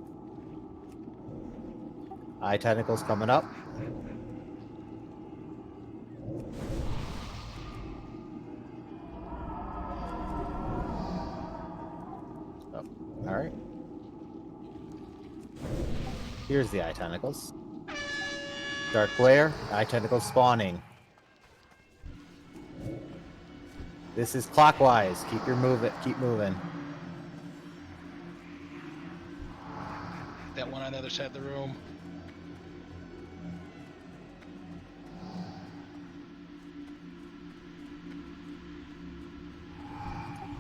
Eye tentacles coming up. Oh, all right. Here's the eye tentacles. Dark glare, eye tentacles spawning. This is clockwise. Keep moving. That one on the other side of the room.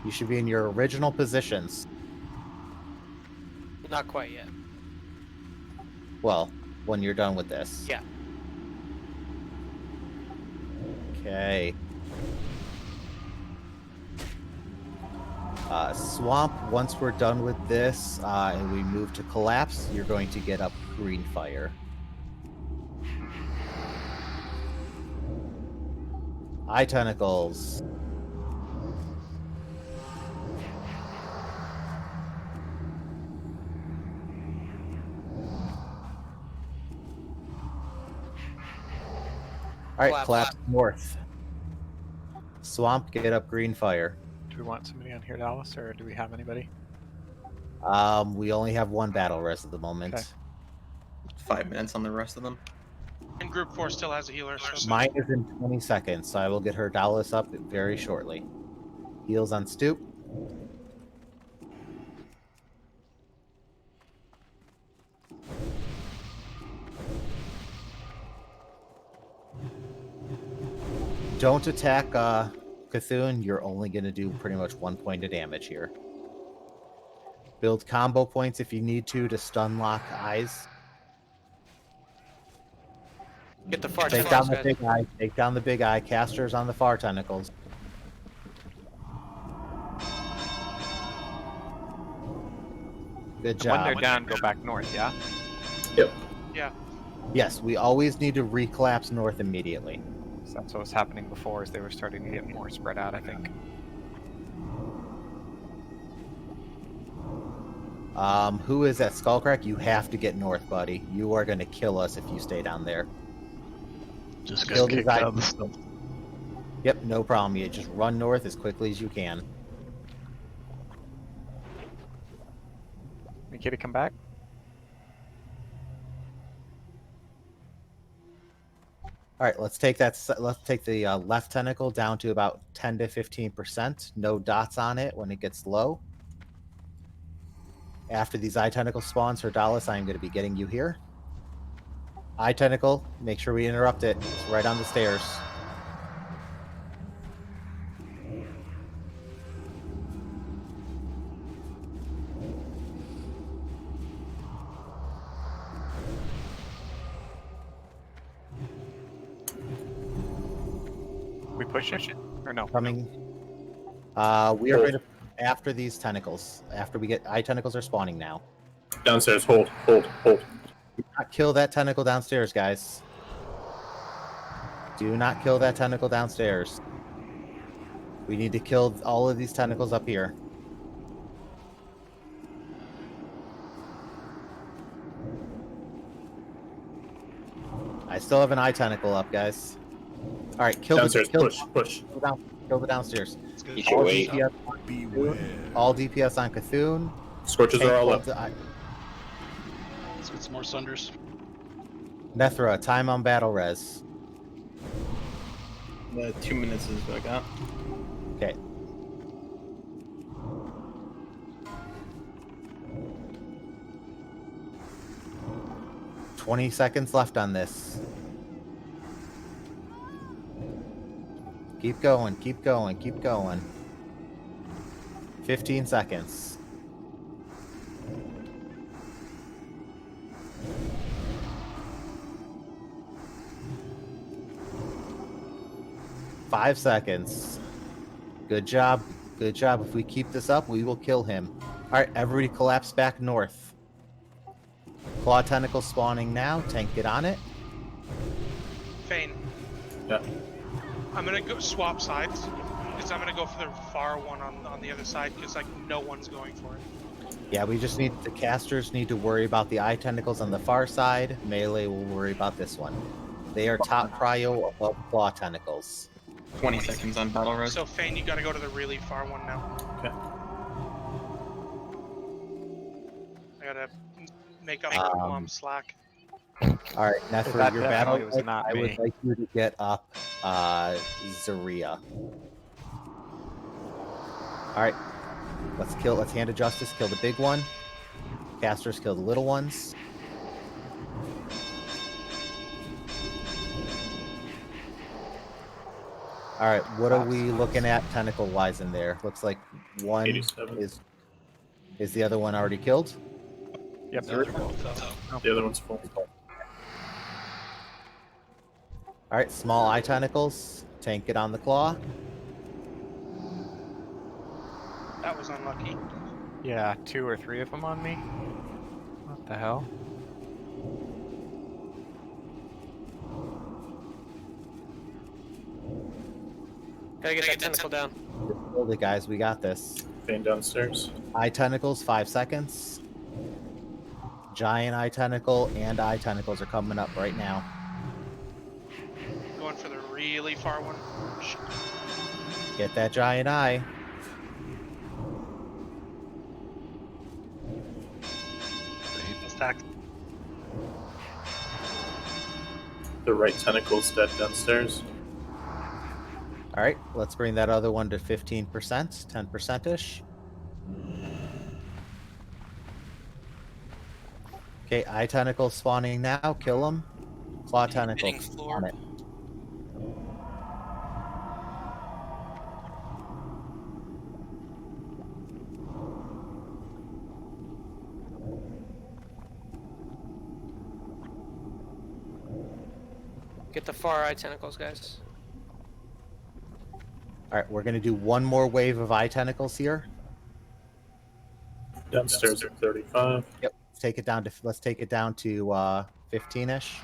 You should be in your original positions. Not quite yet. Well, when you're done with this. Yeah. Okay. Swamp, once we're done with this and we move to collapse, you're going to get up green fire. Eye tentacles. All right, collapse north. Swamp, get up green fire. Do we want somebody on here, Dallas, or do we have anybody? We only have one battle res at the moment. Okay. 5 minutes on the rest of them. And Group 4 still has a healer. So Mine is in 20 seconds, so I will get her Dallas up very shortly. Heals on stoop. Don't attack Cthun. You're only going to do pretty much 1 point of damage here. Build combo points if you need to stun lock eyes. Get the far Take down the big eye. Take down the big eye. Casters on the far tentacles. Good job. When they're done, go back north, yeah? Yep. Yeah. Yes, we always need to recollapse north immediately. So that's what was happening before, is they were starting to get more spread out, I think. Who is at Skullcrack? You have to get north, buddy. You are going to kill us if you stay down there. Just Kill got these kicked out eye- of the stuff. Yep, no problem. You just run north as quickly as you can. Nikita, come back. All right, let's take that. Let's take the left tentacle down to about 10 to 15%. No dots on it when it gets low. After these eye tentacle spawns for Dallas, I'm going to be getting you here. Eye tentacle, make sure we interrupt it. It's right on the stairs. push it? Or no? Coming. We are going to after these tentacles. After we get eye tentacles are spawning now. Downstairs. Hold. Do not kill that tentacle downstairs, guys. Do not kill that tentacle downstairs. We need to kill all of these tentacles up here. I still have an eye tentacle up, guys. All right, kill Downstairs. Push. Kill the downstairs. You should wait. All DPS on Cthun. Scorches are all up. Let's get some more Sunders. Nethra, time on battle res. 2 minutes is what I got. Okay. $20 seconds left on this. Keep going, keep going, keep going. 15 seconds. Five seconds. Good job. Good job. If we keep this up, we will kill him. All right, everybody collapse back north. Claw tentacle spawning now. Tank, get on it. Fane. Yeah. I'm gonna go swap sides. Because I'm gonna go for the far one on the other side because like no one's going for it. Yeah, we just need the casters need to worry about the eye tentacles on the far side. Melee will worry about this one. They are top prio above claw tentacles. 20 seconds on battle res. So Fane, you gotta go to the really far one now. Okay. I gotta make up for I'm slack. All right, Nethra, That your definitely battle. was not I me. would like you to get up, Zaria. All right, let's kill. Let's hand of justice. Kill the big one. Casters kill the little ones. All right, what are we looking at tentacle wise in there? Looks like one 87. is the other one already killed? Yep. The other one's full. All right, small eye tentacles. Tank it on the claw. That was unlucky. Yeah, 2 or 3 of them on me. What the hell? Gotta get that tentacle down. Hold it, guys. We got this. Fane downstairs. Eye tentacles, 5 seconds. Giant eye tentacle and eye tentacles are coming up right now. Going for the really far one. Get that giant eye. Stack. The right tentacle's dead downstairs. All right, let's bring that other one to 15%, 10%-ish. Okay, eye tentacle spawning now. Kill them. Claw tentacle. On it. Get the far eye tentacles, guys. All right, we're gonna do one more wave of eye tentacles here. Downstairs at 35. Yep. Let's take it down to 15-ish.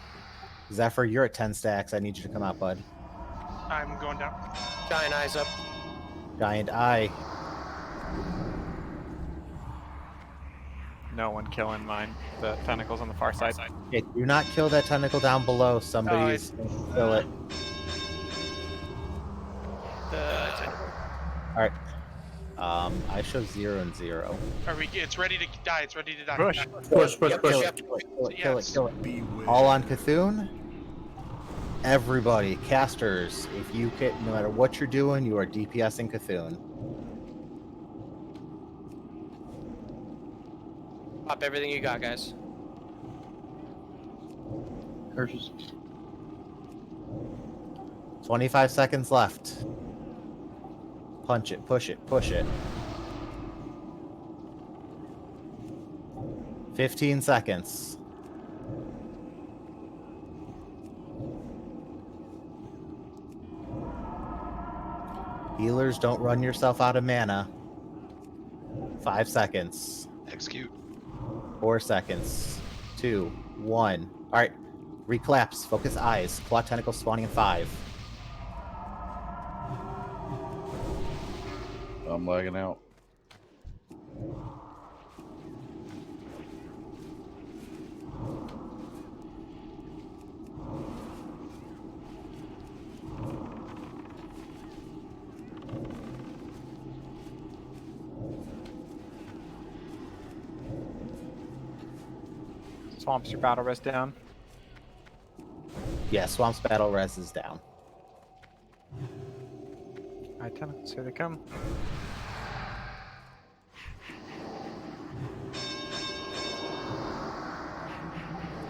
Zephyr, you're at 10 stacks. I need you to come out, bud. I'm going down. Giant eyes up. Giant eye. No one killing mine. The tentacles on the far side. Okay, do not kill that tentacle down below. Somebody's gonna kill it. All right. I show 0 and 0. Are we? It's ready to die. It's ready to die. Push. Kill it. All on Cthun. Everybody, casters, if you can, no matter what you're doing, you are DPSing Cthun. Pop everything you got, guys. Curses. 25 seconds left. Punch it, push it, push it. 15 seconds. Healers, don't run yourself out of mana. 5 seconds. Execute. 4 seconds. 2, 1. All right. Reclaps. Focus eyes. Claw tentacles spawning in 5. I'm lagging out. Swamps your battle res down. Yeah, Swamp's battle res is down. Alright, tentacles, here they come.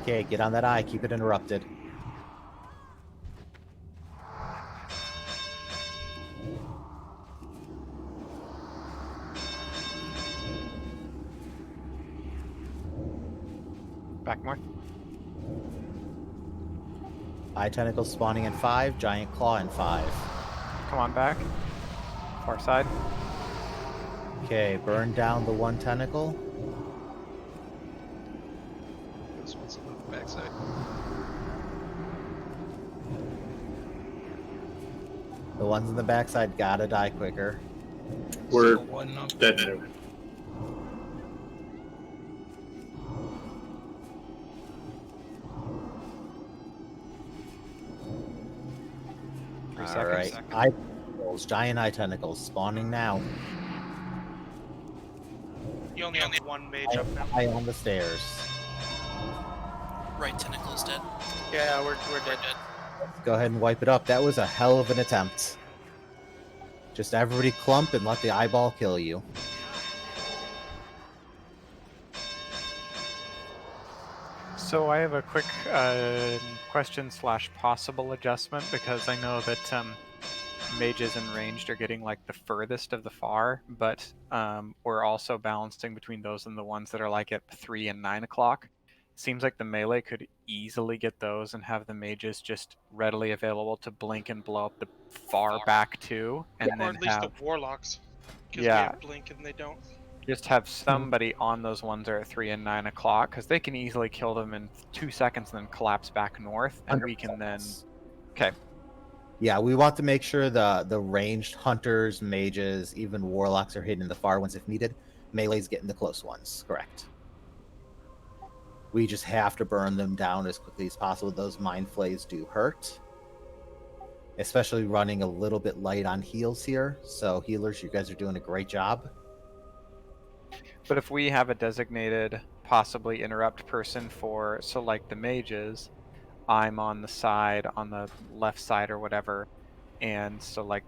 Okay, get on that eye. Keep it interrupted. Back north. Eye tentacles spawning in 5. Giant claw in 5. Come on back. Far side. Okay, burn down the 1 tentacle. This one's on the backside. The ones in the backside gotta die quicker. We're Still one up. dead anyway. All right. Eye tentacles, giant eye tentacles spawning now. You only have one mage up now. Eye on the stairs. Right tentacle is dead. Yeah, we're dead. Go ahead and wipe it up. That was a hell of an attempt. Just everybody clump and let the eyeball kill you. So I have a quick question / possible adjustment, because I know that mages and ranged are getting like the furthest of the far, but we're also balancing between those and the ones that are like at 3 and 9 o'clock. Seems like the melee could easily get those and have the mages just readily available to blink and blow up the far back too, and Or then at least have the warlocks. Because we yeah, have blink and they don't. just have somebody on those ones that are at 3 and 9 o'clock, because they can easily kill them in 2 seconds and then collapse back north, and we can then. Okay. Yeah, we want to make sure the ranged hunters, mages, even warlocks are hitting the far ones if needed. Melee's getting the close ones, correct. We just have to burn them down as quickly as possible. Those mind flays do hurt. Especially running a little bit light on heals here. So healers, you guys are doing a great job. But if we have a designated, possibly interrupt person for, so like the mages, I'm on the side, on the left side or whatever, and so like,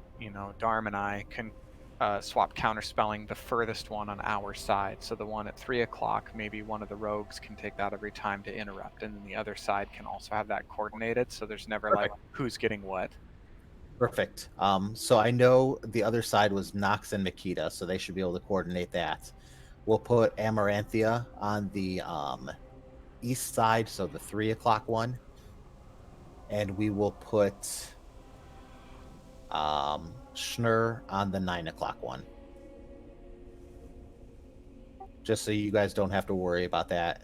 Darm and I can swap counterspelling the furthest one on our side. So the one at 3 o'clock, maybe one of the rogues can take that every time to interrupt, and then the other side can also have that coordinated, so there's never like who's getting what. Perfect. So I know the other side was Nox and Makita, so they should be able to coordinate that. We'll put Amaranthia on the east side, so the 3 o'clock one. And we will put Schnur on the 9 o'clock one. Just so you guys don't have to worry about that.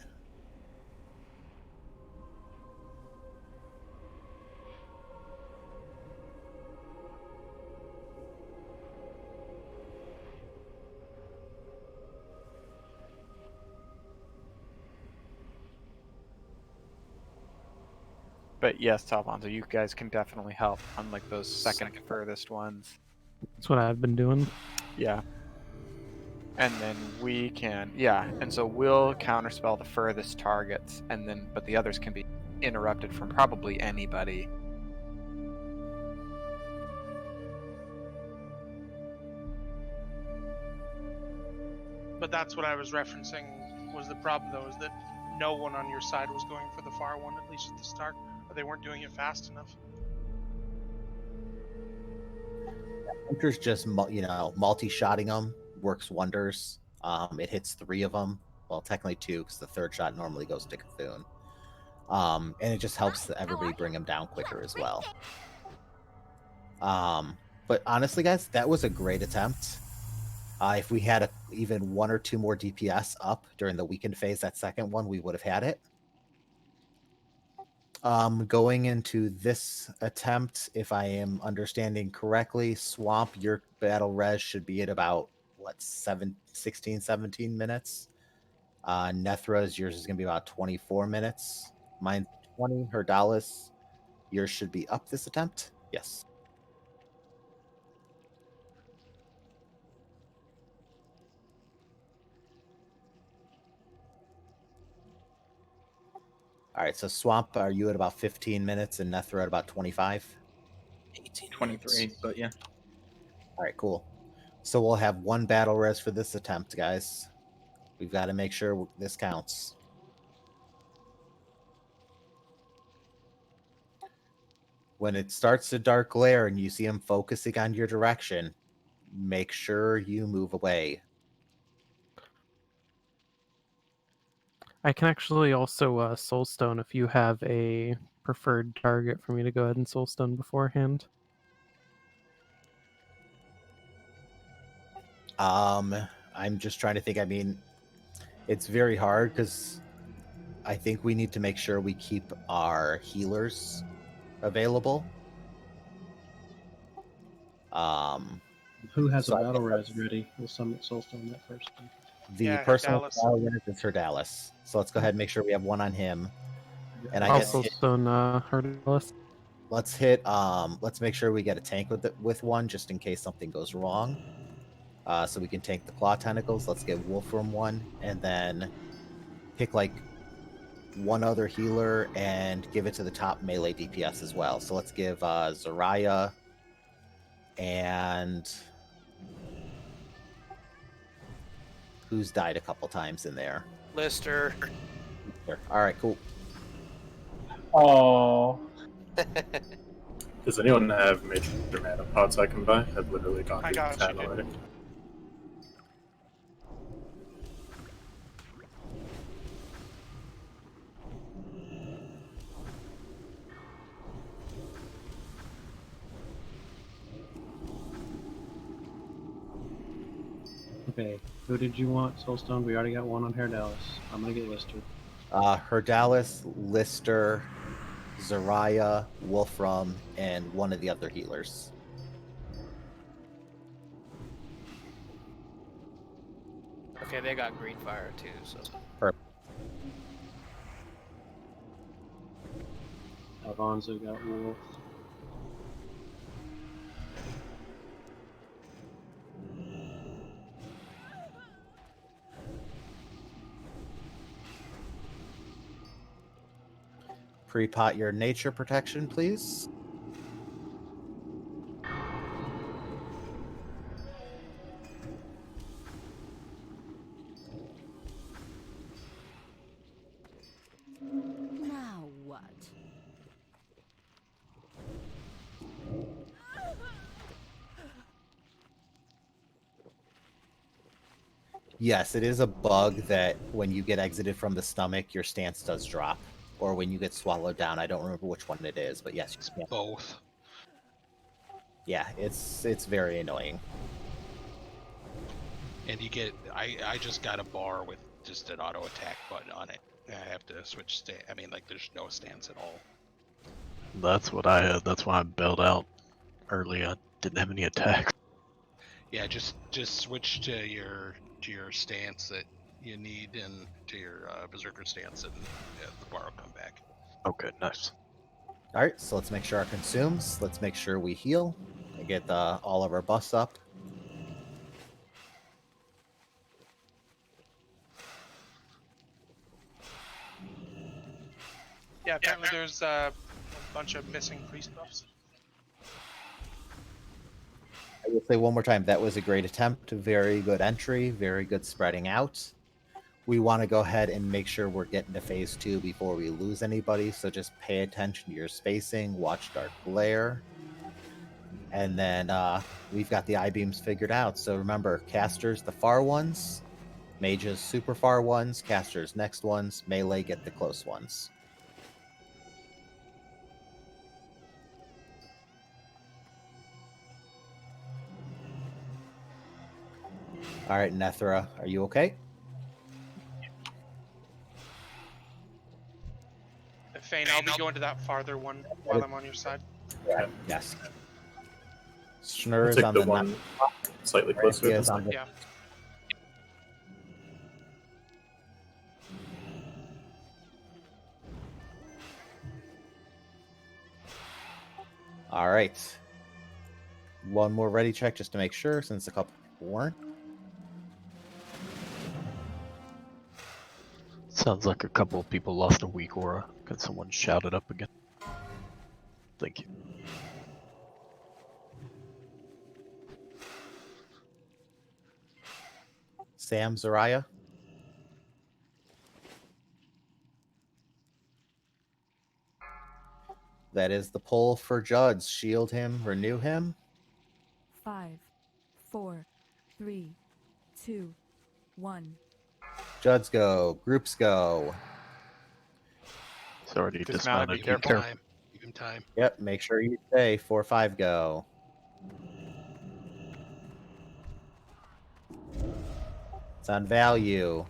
But yes, Alfonso, you guys can definitely help on like those second furthest ones. That's what I've been doing. Yeah. And then we can, and so we'll counterspell the furthest targets, and then, but the others can be interrupted from probably anybody. But that's what I was referencing, was the problem though, is that no one on your side was going for the far one, at least at the start, or they weren't doing it fast enough. Hunter's just, multi-shotting them works wonders. It hits 3 of them. Well, technically 2, because the third shot normally goes to Cthun. And it just helps everybody bring them down quicker as well. But honestly, guys, that was a great attempt. If we had even 1 or 2 more DPS up during the weakened phase, that second one, we would have had it. Going into this attempt, if I am understanding correctly, Swamp, your battle res should be at about, what, 16, 17 minutes? Nethra's, yours is going to be about 24 minutes. Mine's 20. Herdalis, yours should be up this attempt. Yes. All right, so Swamp, are you at about 15 minutes and Nethra at about 25? 23, but yeah. All right, cool. So we'll have 1 battle res for this attempt, guys. We've got to make sure this counts. When it starts to dark glare and you see him focusing on your direction, make sure you move away. I can actually also soulstone if you have a preferred target for me to go ahead and soulstone beforehand. I'm just trying to think. I mean, it's very hard because I think we need to make sure we keep our healers available. Who has so a I battle think res ready? We'll summon Soulstone that first. the Yeah, personal Herdalis. battle res is Herdalis. So let's go ahead and make sure we have 1 on him. And I I'll guess soulstone Herdalis. let's make sure we get a tank with 1 just in case something goes wrong. So we can tank the claw tentacles. Let's get Wolfram 1, and then pick like 1 other healer and give it to the top melee DPS as well. So let's give Zarya and who's died a couple times in there. Lister. All right, cool. Oh. Does anyone have major mana pots I can buy? I've literally gone I through got 10 you, dude. already. Okay, who did you want? Soulstone. We already got 1 on Herdalis. I'm gonna get Lister. Herdalis, Lister, Zarya, Wolfram, and 1 of the other healers. Okay, they got green fire too, so. Perfect. Alfonso got Wolf. Pre-pot your nature protection, please. Now what? Yes, it is a bug that when you get exited from the stomach, your stance does drop. Or when you get swallowed down. I don't remember which one it is, but yes, you can. Both. Yeah, it's very annoying. And you get, I just got a bar with just an auto attack button on it. I have to switch stance. I mean, like, there's no stance at all. That's what I had. That's why I bailed out early. I didn't have any attacks. Yeah, just switch to your stance that you need and to your berserker stance, and the bar will come back. Okay, nice. All right, so let's make sure our consumes. Let's make sure we heal and get all of our buffs up. Yeah, apparently there's a bunch of missing priest buffs. I will say one more time, that was a great attempt. Very good entry, very good spreading out. We want to go ahead and make sure we're getting to phase 2 before we lose anybody. So just pay attention to your spacing, watch Dark Glare. And then we've got the I-beams figured out. So remember, casters, the far ones, mages, super far ones, casters, next ones, melee, get the close ones. All right, Nethra, are you okay? Fane, I'll be going to that farther one while I'm on your side. Yes. Schnur I'll is take on the the one slightly closer. Francie is on the Yeah. All right. One more ready check just to make sure, since a couple people weren't. Sounds like a couple of people lost a weak aura. Can someone shout it up again? Thank you. Sam, Zariah. That is the pull for Judd's. Shield him, renew him. 5, 4, 3, 2, 1. Judd's go. Groups go. It's already Dismount, dismounted. be careful. Give him time. Yep, make sure you stay. 4, 5 go. It's on value.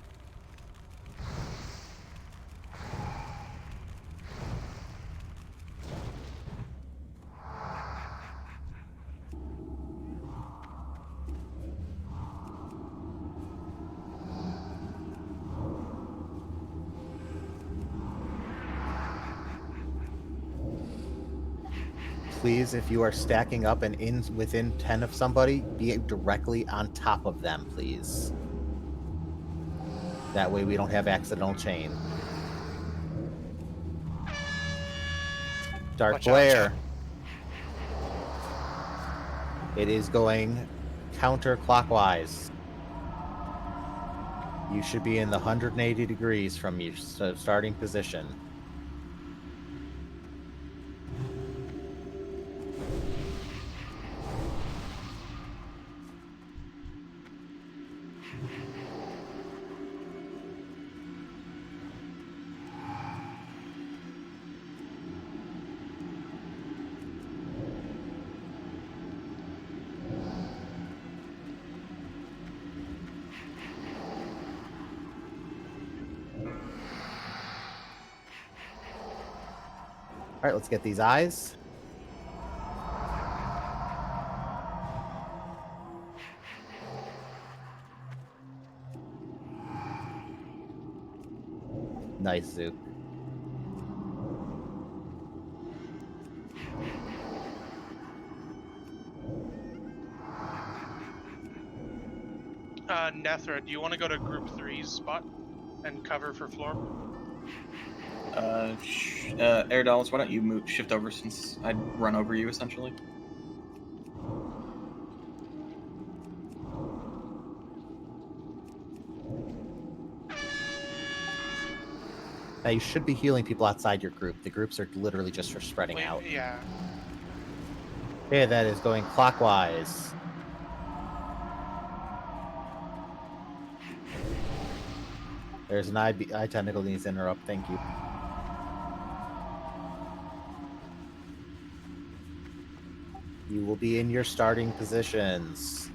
Please, if you are stacking up and in within 10 of somebody, be directly on top of them, please. That way we don't have accidental chain. Dark Watch out, Glare. It is going counterclockwise. You should be in the 180 degrees from your starting position. All right, let's get these eyes. Nice, Zook. Nethra, do you want to go to Group 3's spot and cover for floor? Airdalis, why don't you move, shift over since I'd run over you essentially? Now you should be healing people outside your group. The groups are literally just for spreading out. Yeah. Okay, that is going clockwise. There's an eye tentacle needs to interrupt. Thank you. You will be in your starting positions.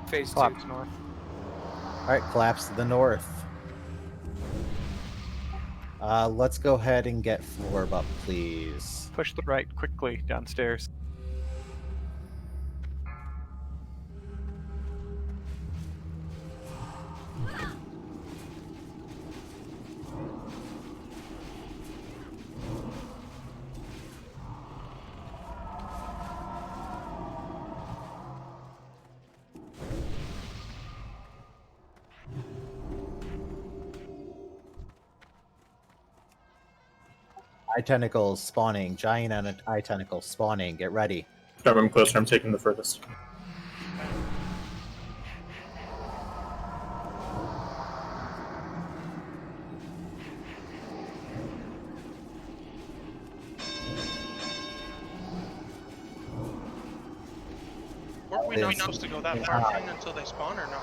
Phase Collapse. 2 north. All right, collapse to the north. Let's go ahead and get Florb up, please. Push the right quickly downstairs. Eye tentacles spawning. Giant and eye tentacles spawning. Get ready. I'm closer. I'm taking the furthest. Weren't we not supposed to go that far Fane, until they spawn, or no?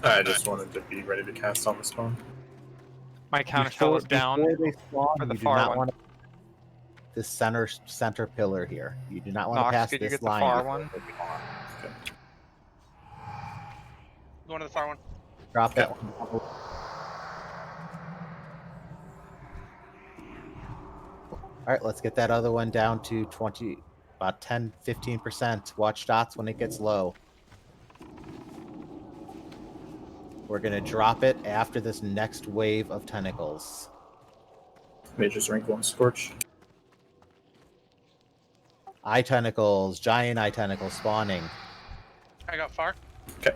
I just wanted to be ready to cast on the spawn. My counterspell is down Before they spawn, for the you do far not one. want to. this center pillar here. You do not want to Nox, pass could you this get the line. far one? Going to the far one. Drop that one. All right, let's get that other one down to 20, about 10, 15%. Watch dots when it gets low. We're going to drop it after this next wave of tentacles. Mage's rank 1 Scorch. Eye tentacles, giant eye tentacles spawning. I got far. Okay.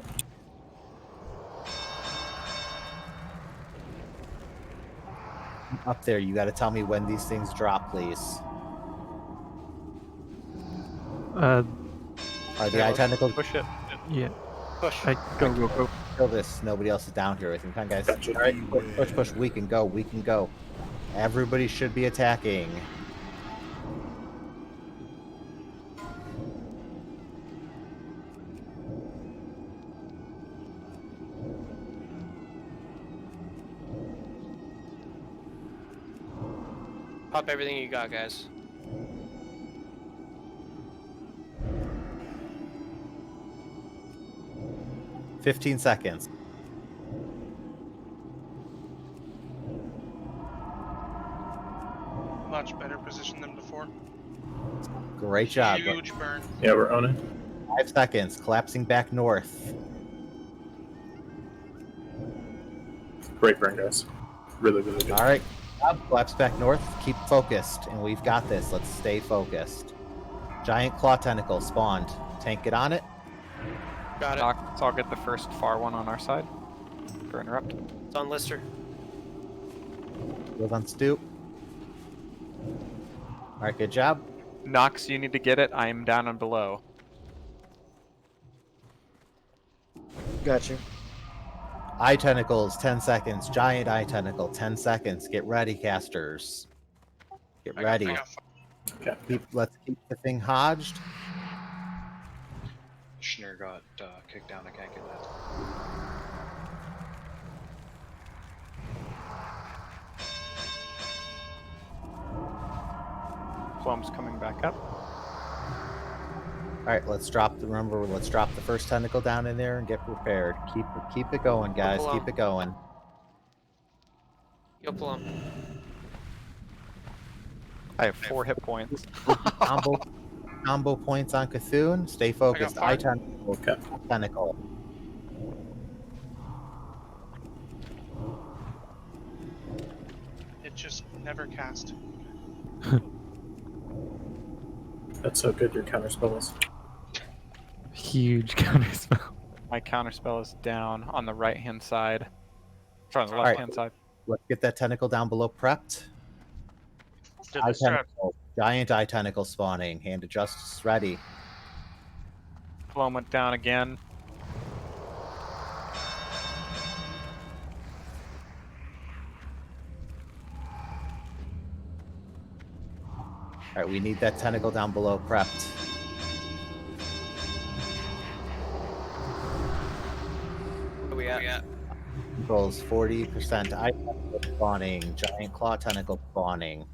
Up there, you got to tell me when these things drop, please. Are the eye tentacles? Push it. Yeah. Push. Go. Kill this. Nobody else is down here with me. Come on, guys. Gotcha. All right, push. We can go. Everybody should be attacking. Pop everything you got, guys. $15 seconds. Much better position than before. Great job. Huge burn. Yeah, we're on it. 5 seconds. Collapsing back north. Great burn, guys. Really, really good. All right. Collapse back north. Keep focused, and we've got this. Let's stay focused. Giant claw tentacle spawned. Tank, get on it. Got it. Nox, I'll get the first far one on our side for interrupt. It's on Lister. Goes on Stoop. All right, good job. Nox, you need to get it. I'm down and below. Got you. Eye tentacles, 10 seconds. Giant eye tentacle, 10 seconds. Get ready, casters. Get ready. Let's keep the thing hodged. Schnur got kicked down. I can't get that. Plum's coming back up. All right, let's drop the first tentacle down in there and get prepared. Keep it going, guys. Keep it going. Yo, Plum. I have 4 hit points. Combo points on Cthun. Stay focused. Eye tentacle. Okay. Tentacle. It just never cast. That's so good, your counterspell is. Huge counterspell. My counterspell is down on the right-hand side. Sorry, on the All left-hand right, side. let's get that tentacle down below prepped. Eye tentacle. Giant eye tentacle spawning. Hand of Justice ready. Plum went down again. All right, we need that tentacle down below prepped. Where we at? Controls 40%. Eye tentacle spawning. Giant claw tentacle spawning.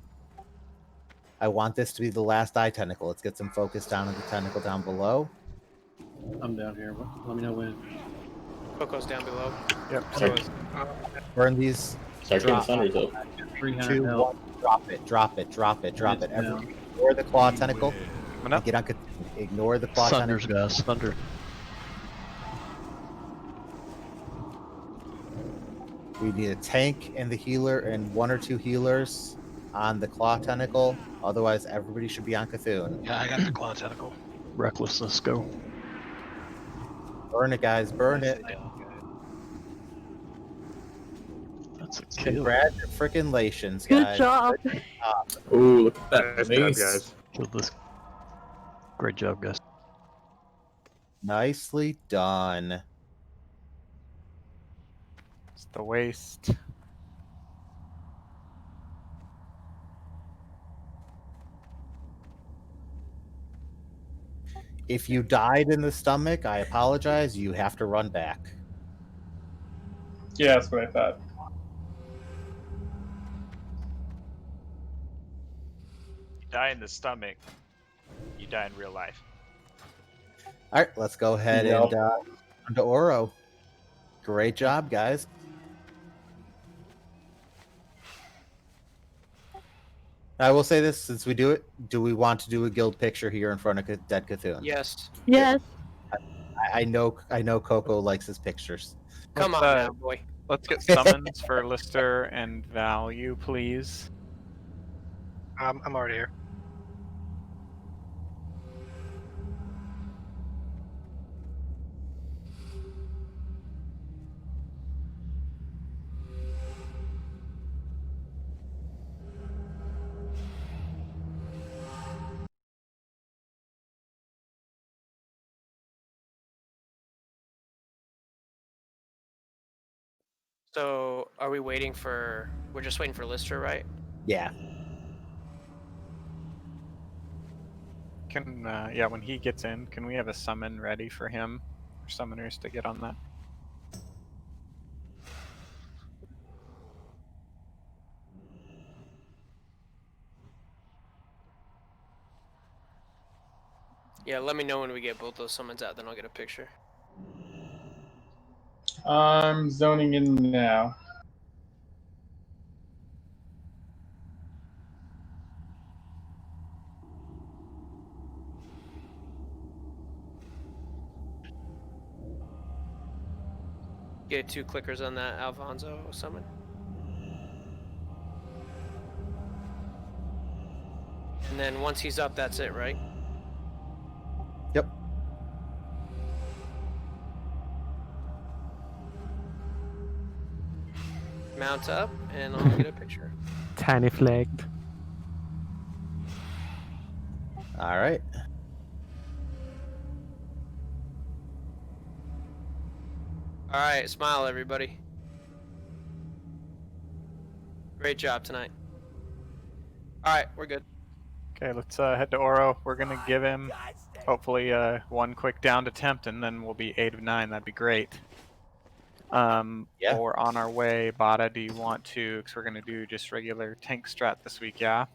I want this to be the last eye tentacle. Let's get some focus down on the tentacle down below. I'm down here. Let me know when. Coco's down below. Yep. Sorry. Burn these. Start getting sunders up. 300 2, health. 1. Drop it. Down. Ignore the claw tentacle. Coming up. Get on. Ignore the claw Thunder's tentacle. guys. Thunder. We need a tank and the healer and 1 or 2 healers on the claw tentacle. Otherwise, everybody should be on Cthun. Yeah, I got the claw tentacle. Recklessness, go. Burn it, guys. Burn it. That's a kill. Congratulations, Good guys. job. Ooh, look at that Nice job, mace. guys. Killed this. Great job, guys. Nicely done. It's the waste. If you died in the stomach, I apologize. You have to run back. Yeah, that's what I thought. die in the stomach, you die in real life. All right, let's go ahead and on to Oro. Great job, guys. I will say this, since we do it, do we want to do a guild picture here in front of Dead Cthun? Yes. Yes. I know Coco likes his pictures. Come on now, boy. Let's get summons for Lister and Value, please. I'm already here. So, are we waiting for? We're just waiting for Lister, right? Yeah. Can yeah, when he gets in, can we have a summon ready for him, or summoners to get on that? Yeah, let me know when we get both those summons out, then I'll get a picture. I'm zoning in now. Get 2 clickers on that Alfonso summon. And then once he's up, that's it, right? Yep. Mount up, and I'll get a picture. Tiny flagged. All right. All right, smile, everybody. Great job tonight. All right, we're good. Okay, let's head to Oro. We're gonna give him, hopefully, one quick down to tempt, and then we'll be 8 of 9. That'd be great. Yeah. Or on our way, Bada, do you want to? Because we're gonna do just regular tank strat this week, yeah.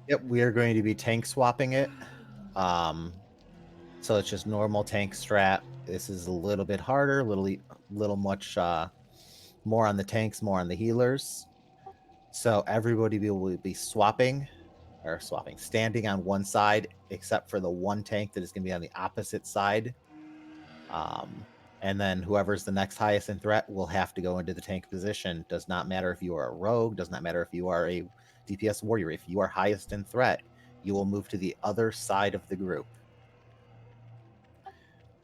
Yep, we are going to be tank swapping it. So it's just normal tank strat. This is a little bit harder, little much more on the tanks, more on the healers. So everybody will be standing on one side, except for the one tank that is going to be on the opposite side. And then whoever's the next highest in threat will have to go into the tank position. Does not matter if you are a rogue, does not matter if you are a DPS warrior. If you are highest in threat, you will move to the other side of the group.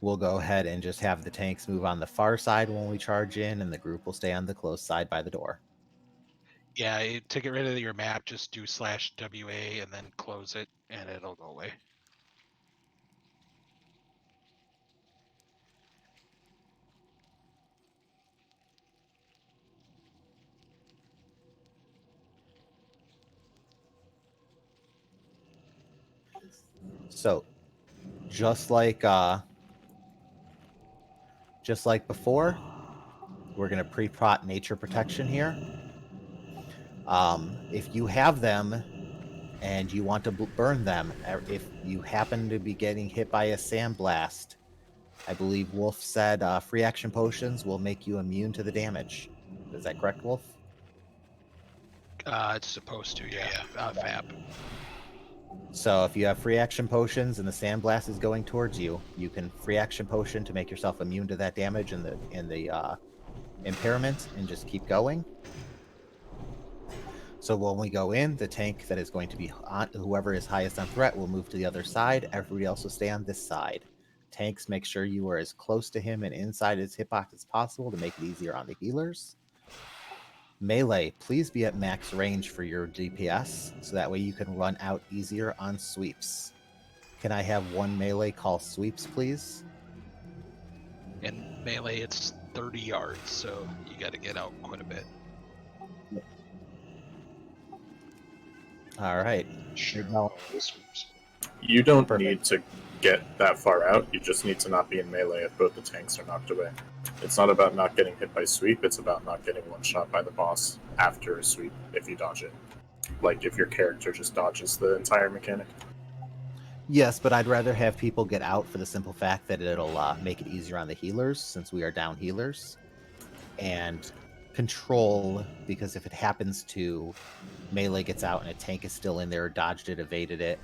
We'll go ahead and just have the tanks move on the far side when we charge in, and the group will stay on the close side by the door. Yeah, to get rid of your map, just do /WA and then close it, and it'll go away. So, just like before, we're going to pre-prot nature protection here. If you have them and you want to burn them, if you happen to be getting hit by a sandblast, I believe Wolf said free action potions will make you immune to the damage. Is that correct, Wolf? It's supposed to, yeah. Fab. So if you have free action potions and the sandblast is going towards you, you can free action potion to make yourself immune to that damage and the impairment, and just keep going. So when we go in, the tank that is going to be on, whoever is highest on threat, will move to the other side. Everybody else will stay on this side. Tanks, make sure you are as close to him and inside his hitbox as possible to make it easier on the healers. Melee, please be at max range for your DPS, so that way you can run out easier on sweeps. Can I have one melee call sweeps, please? In melee, it's 30 yards, so you got to get out quite a bit. All right. You don't need to get that far out. You just need to not be in melee if both the tanks are knocked away. It's not about not getting hit by sweep. It's about not getting one shot by the boss after a sweep if you dodge it. like if your character just dodges the entire mechanic. Yes, but I'd rather have people get out for the simple fact that it'll make it easier on the healers, since we are down healers. And control, because if it happens to melee gets out and a tank is still in there, dodged it, evaded it,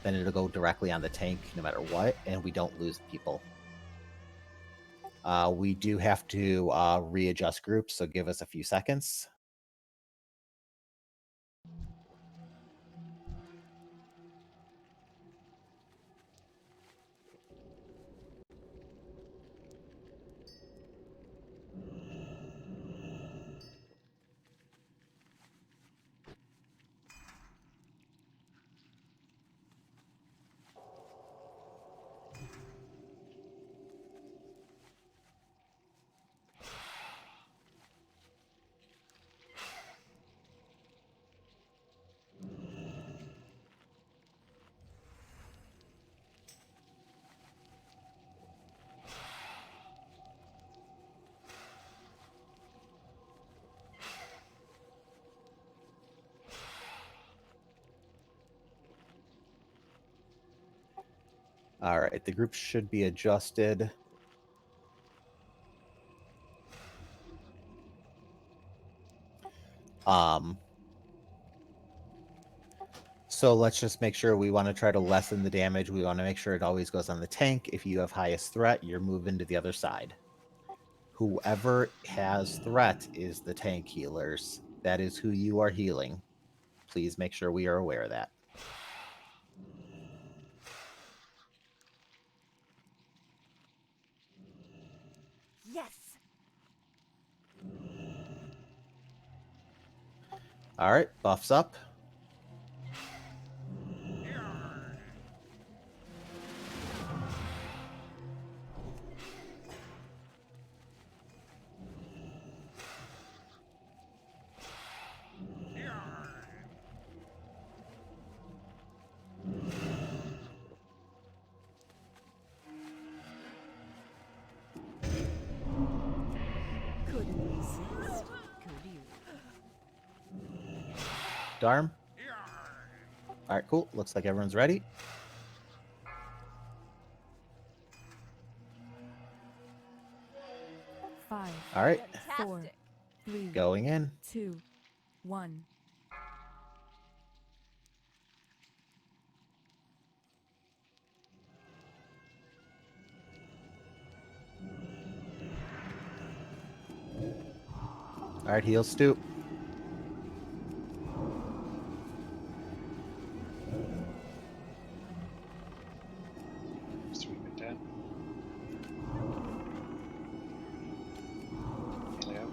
then it'll go directly on the tank no matter what, and we don't lose people. We do have to readjust groups, so give us a few seconds. All right, the group should be adjusted. So let's just make sure we want to try to lessen the damage. We want to make sure it always goes on the tank. If you have highest threat, you're moving to the other side. Whoever has threat is the tank healers. That is who you are healing. Please make sure we are aware of that. Yes. All right, buffs up. Couldn't resist, could you? Darm. All right, cool. Looks like everyone's ready. Five. All right. 4, 3, Going in. 2, 1. All right, heel stoop. Sweep it down. Melee out.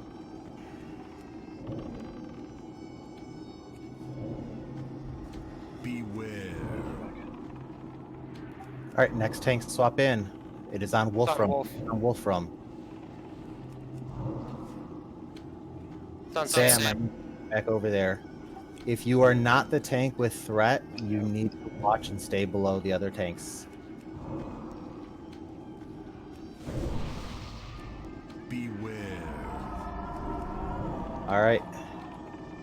Beware. All right, next tank swap in. It is on Wolfram. Wolf. On Wolfram. It's on Sam, Sam. I'm back over there. If you are not the tank with threat, you need to watch and stay below the other tanks. Beware. All right.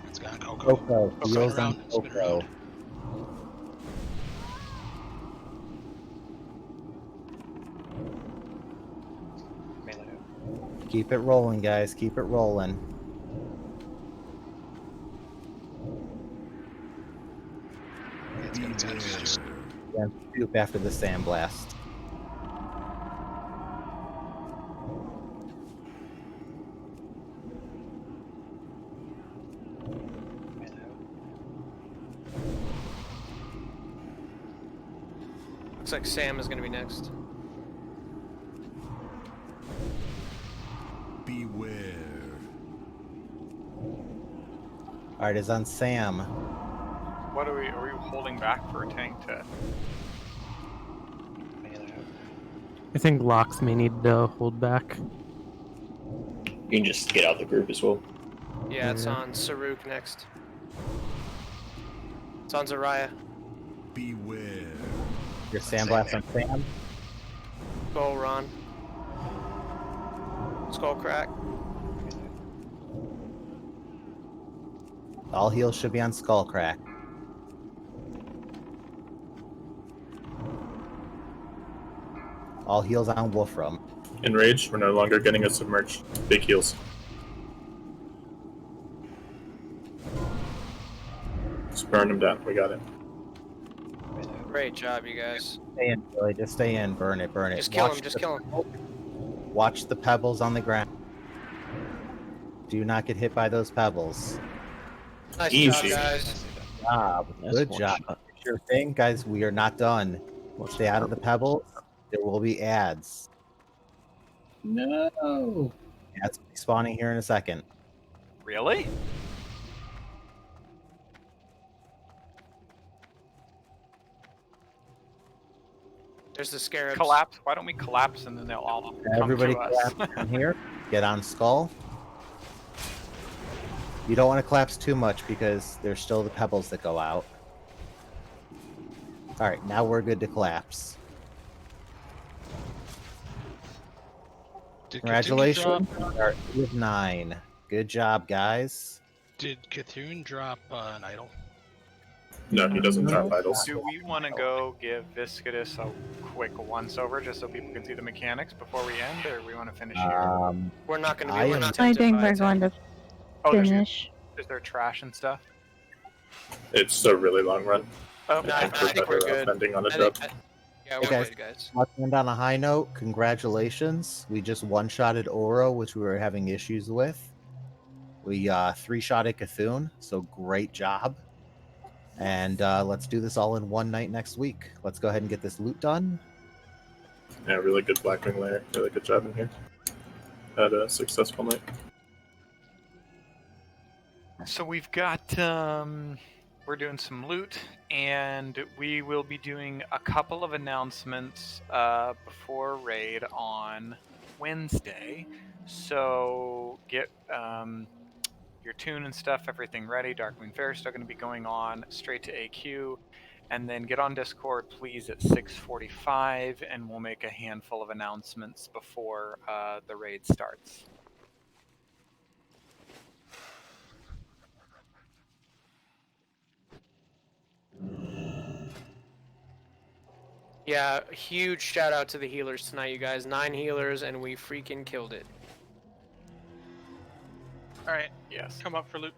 It's gone. Go. Coco. Spin Heals on around. Spin Coco. around. Melee out. Keep it rolling, guys. Keep it rolling. It's gonna just Yeah, stoop after the sandblast. Melee out. Looks like Sam is going to be next. Beware. All right, it's on Sam. What are we holding back for a tank to? Melee out. I think Locks may need to hold back. You can just get out the group as well. Yeah, it's on Saruk next. It's on Zarya. Beware. Your sandblast on Sam. Skull Ron. Skull Crack. All heals should be on Skullcrack. All heals on Wolfram. Enraged, we're no longer getting a submerged. Big heals. Just burn him down. We got it. Great job, you guys. Stay in, Billy. Just stay in. Burn it. Burn it. Just kill him. Just kill him. Watch the pebbles on the ground. Do not get hit by those pebbles. Nice Easy. job, guys. Good job. Sure thing, guys. We are not done. We'll stay out of the pebbles. There will be ads. No. Ads will be spawning here in a second. Really? There's the scarabs. Collapse. Why don't we collapse and then they'll all come Everybody to us? collapse in here. Get on Skull. You don't want to collapse too much because there's still the pebbles that go out. All right, now we're good to collapse. Did Congratulations. Cthulhu We are 8 of 9. Good job, guys. Did Cthulhu drop an idol? No, he doesn't drop idols. Do we want to go give Viscidus a quick once-over just so people can see the mechanics before we end, or we want to finish here? We're not going to be. I We're am- not I tempted think by we're it. going to Oh, finish. Is there trash and stuff? It's a really long run. Oh, No, I think we're good. Ending on a I dub. think- yeah, Hey we're guys, good, guys. let's end on a high note. Congratulations. We just one-shotted Oro, which we were having issues with. We three-shotted Cthun, so great job. And let's do this all in one night next week. Let's go ahead and get this loot done. Yeah, really good Blackwing layer. Really good job in here. Had a successful night. So we've got we're doing some loot, and we will be doing a couple of announcements before raid on Wednesday. So get your tune and stuff, everything ready. Darkwing Fair is still going to be going on straight to AQ, and then get on Discord, please, at 6:45, and we'll make a handful of announcements before the raid starts. Yeah, huge shout out to the healers tonight, you guys. 9 healers, and we freaking killed it. All right, Yes. come up for loot.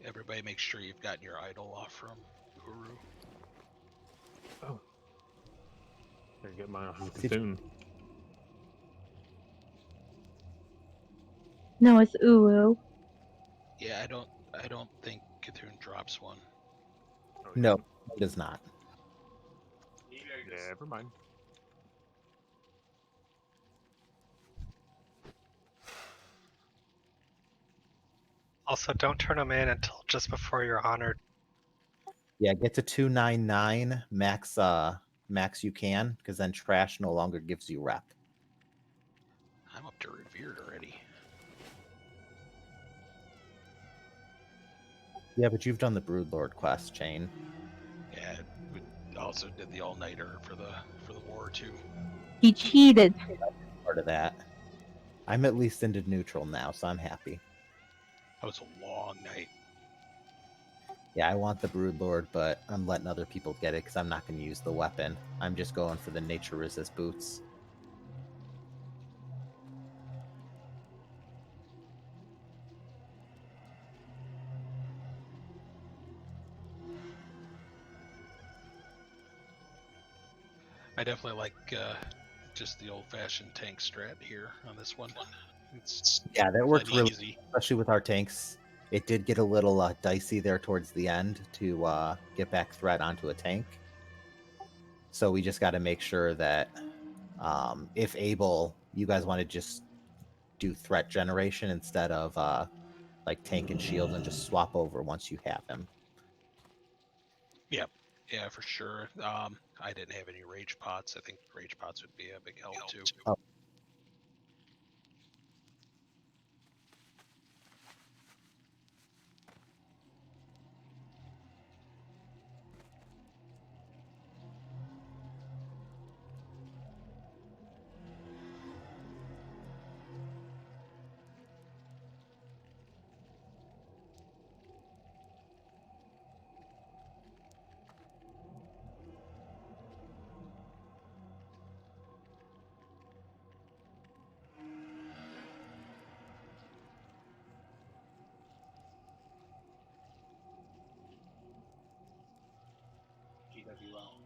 Everybody make sure you've gotten your idol off from Uru. Oh. Gotta get mine off of Cthulhu. No, it's Uru. Yeah, I don't think Cthulhu drops one. No, it does not. Never mind. Also, don't turn them in until just before you're honored. Yeah, get to 299 max. Max you can, because then trash no longer gives you rep. I'm up to revered already. Yeah, but you've done the Broodlord quest, Chain. Yeah, we also did the all-nighter for the war too. He cheated. Part of that. I'm at least into neutral now, so I'm happy. That was a long night. Yeah, I want the Broodlord, but I'm letting other people get it because I'm not going to use the weapon. I'm just going for the nature resist boots. I definitely like just the old-fashioned tank strat here on this one. It's Yeah, that worked plenty really, easy. especially with our tanks. It did get a little dicey there towards the end to get back threat onto a tank. So we just got to make sure that, if able, you guys want to just do threat generation instead of like tank and shield and just swap over once you have him. Yep. Yeah, for sure. I didn't have any rage pots. I think rage pots would be a big help too. Oh. GWL.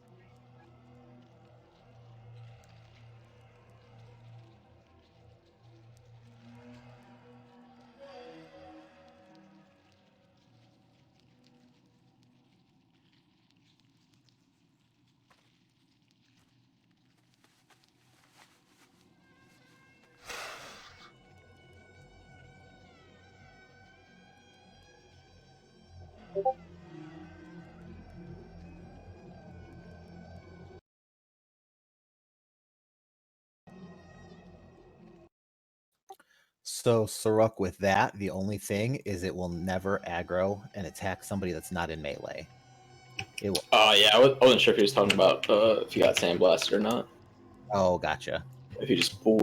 So Saruk, with that, the only thing is it will never aggro and attack somebody that's not in melee. It will. Yeah, I wasn't sure if he was talking about if you got sandblasted or not. Oh, gotcha. If you just pull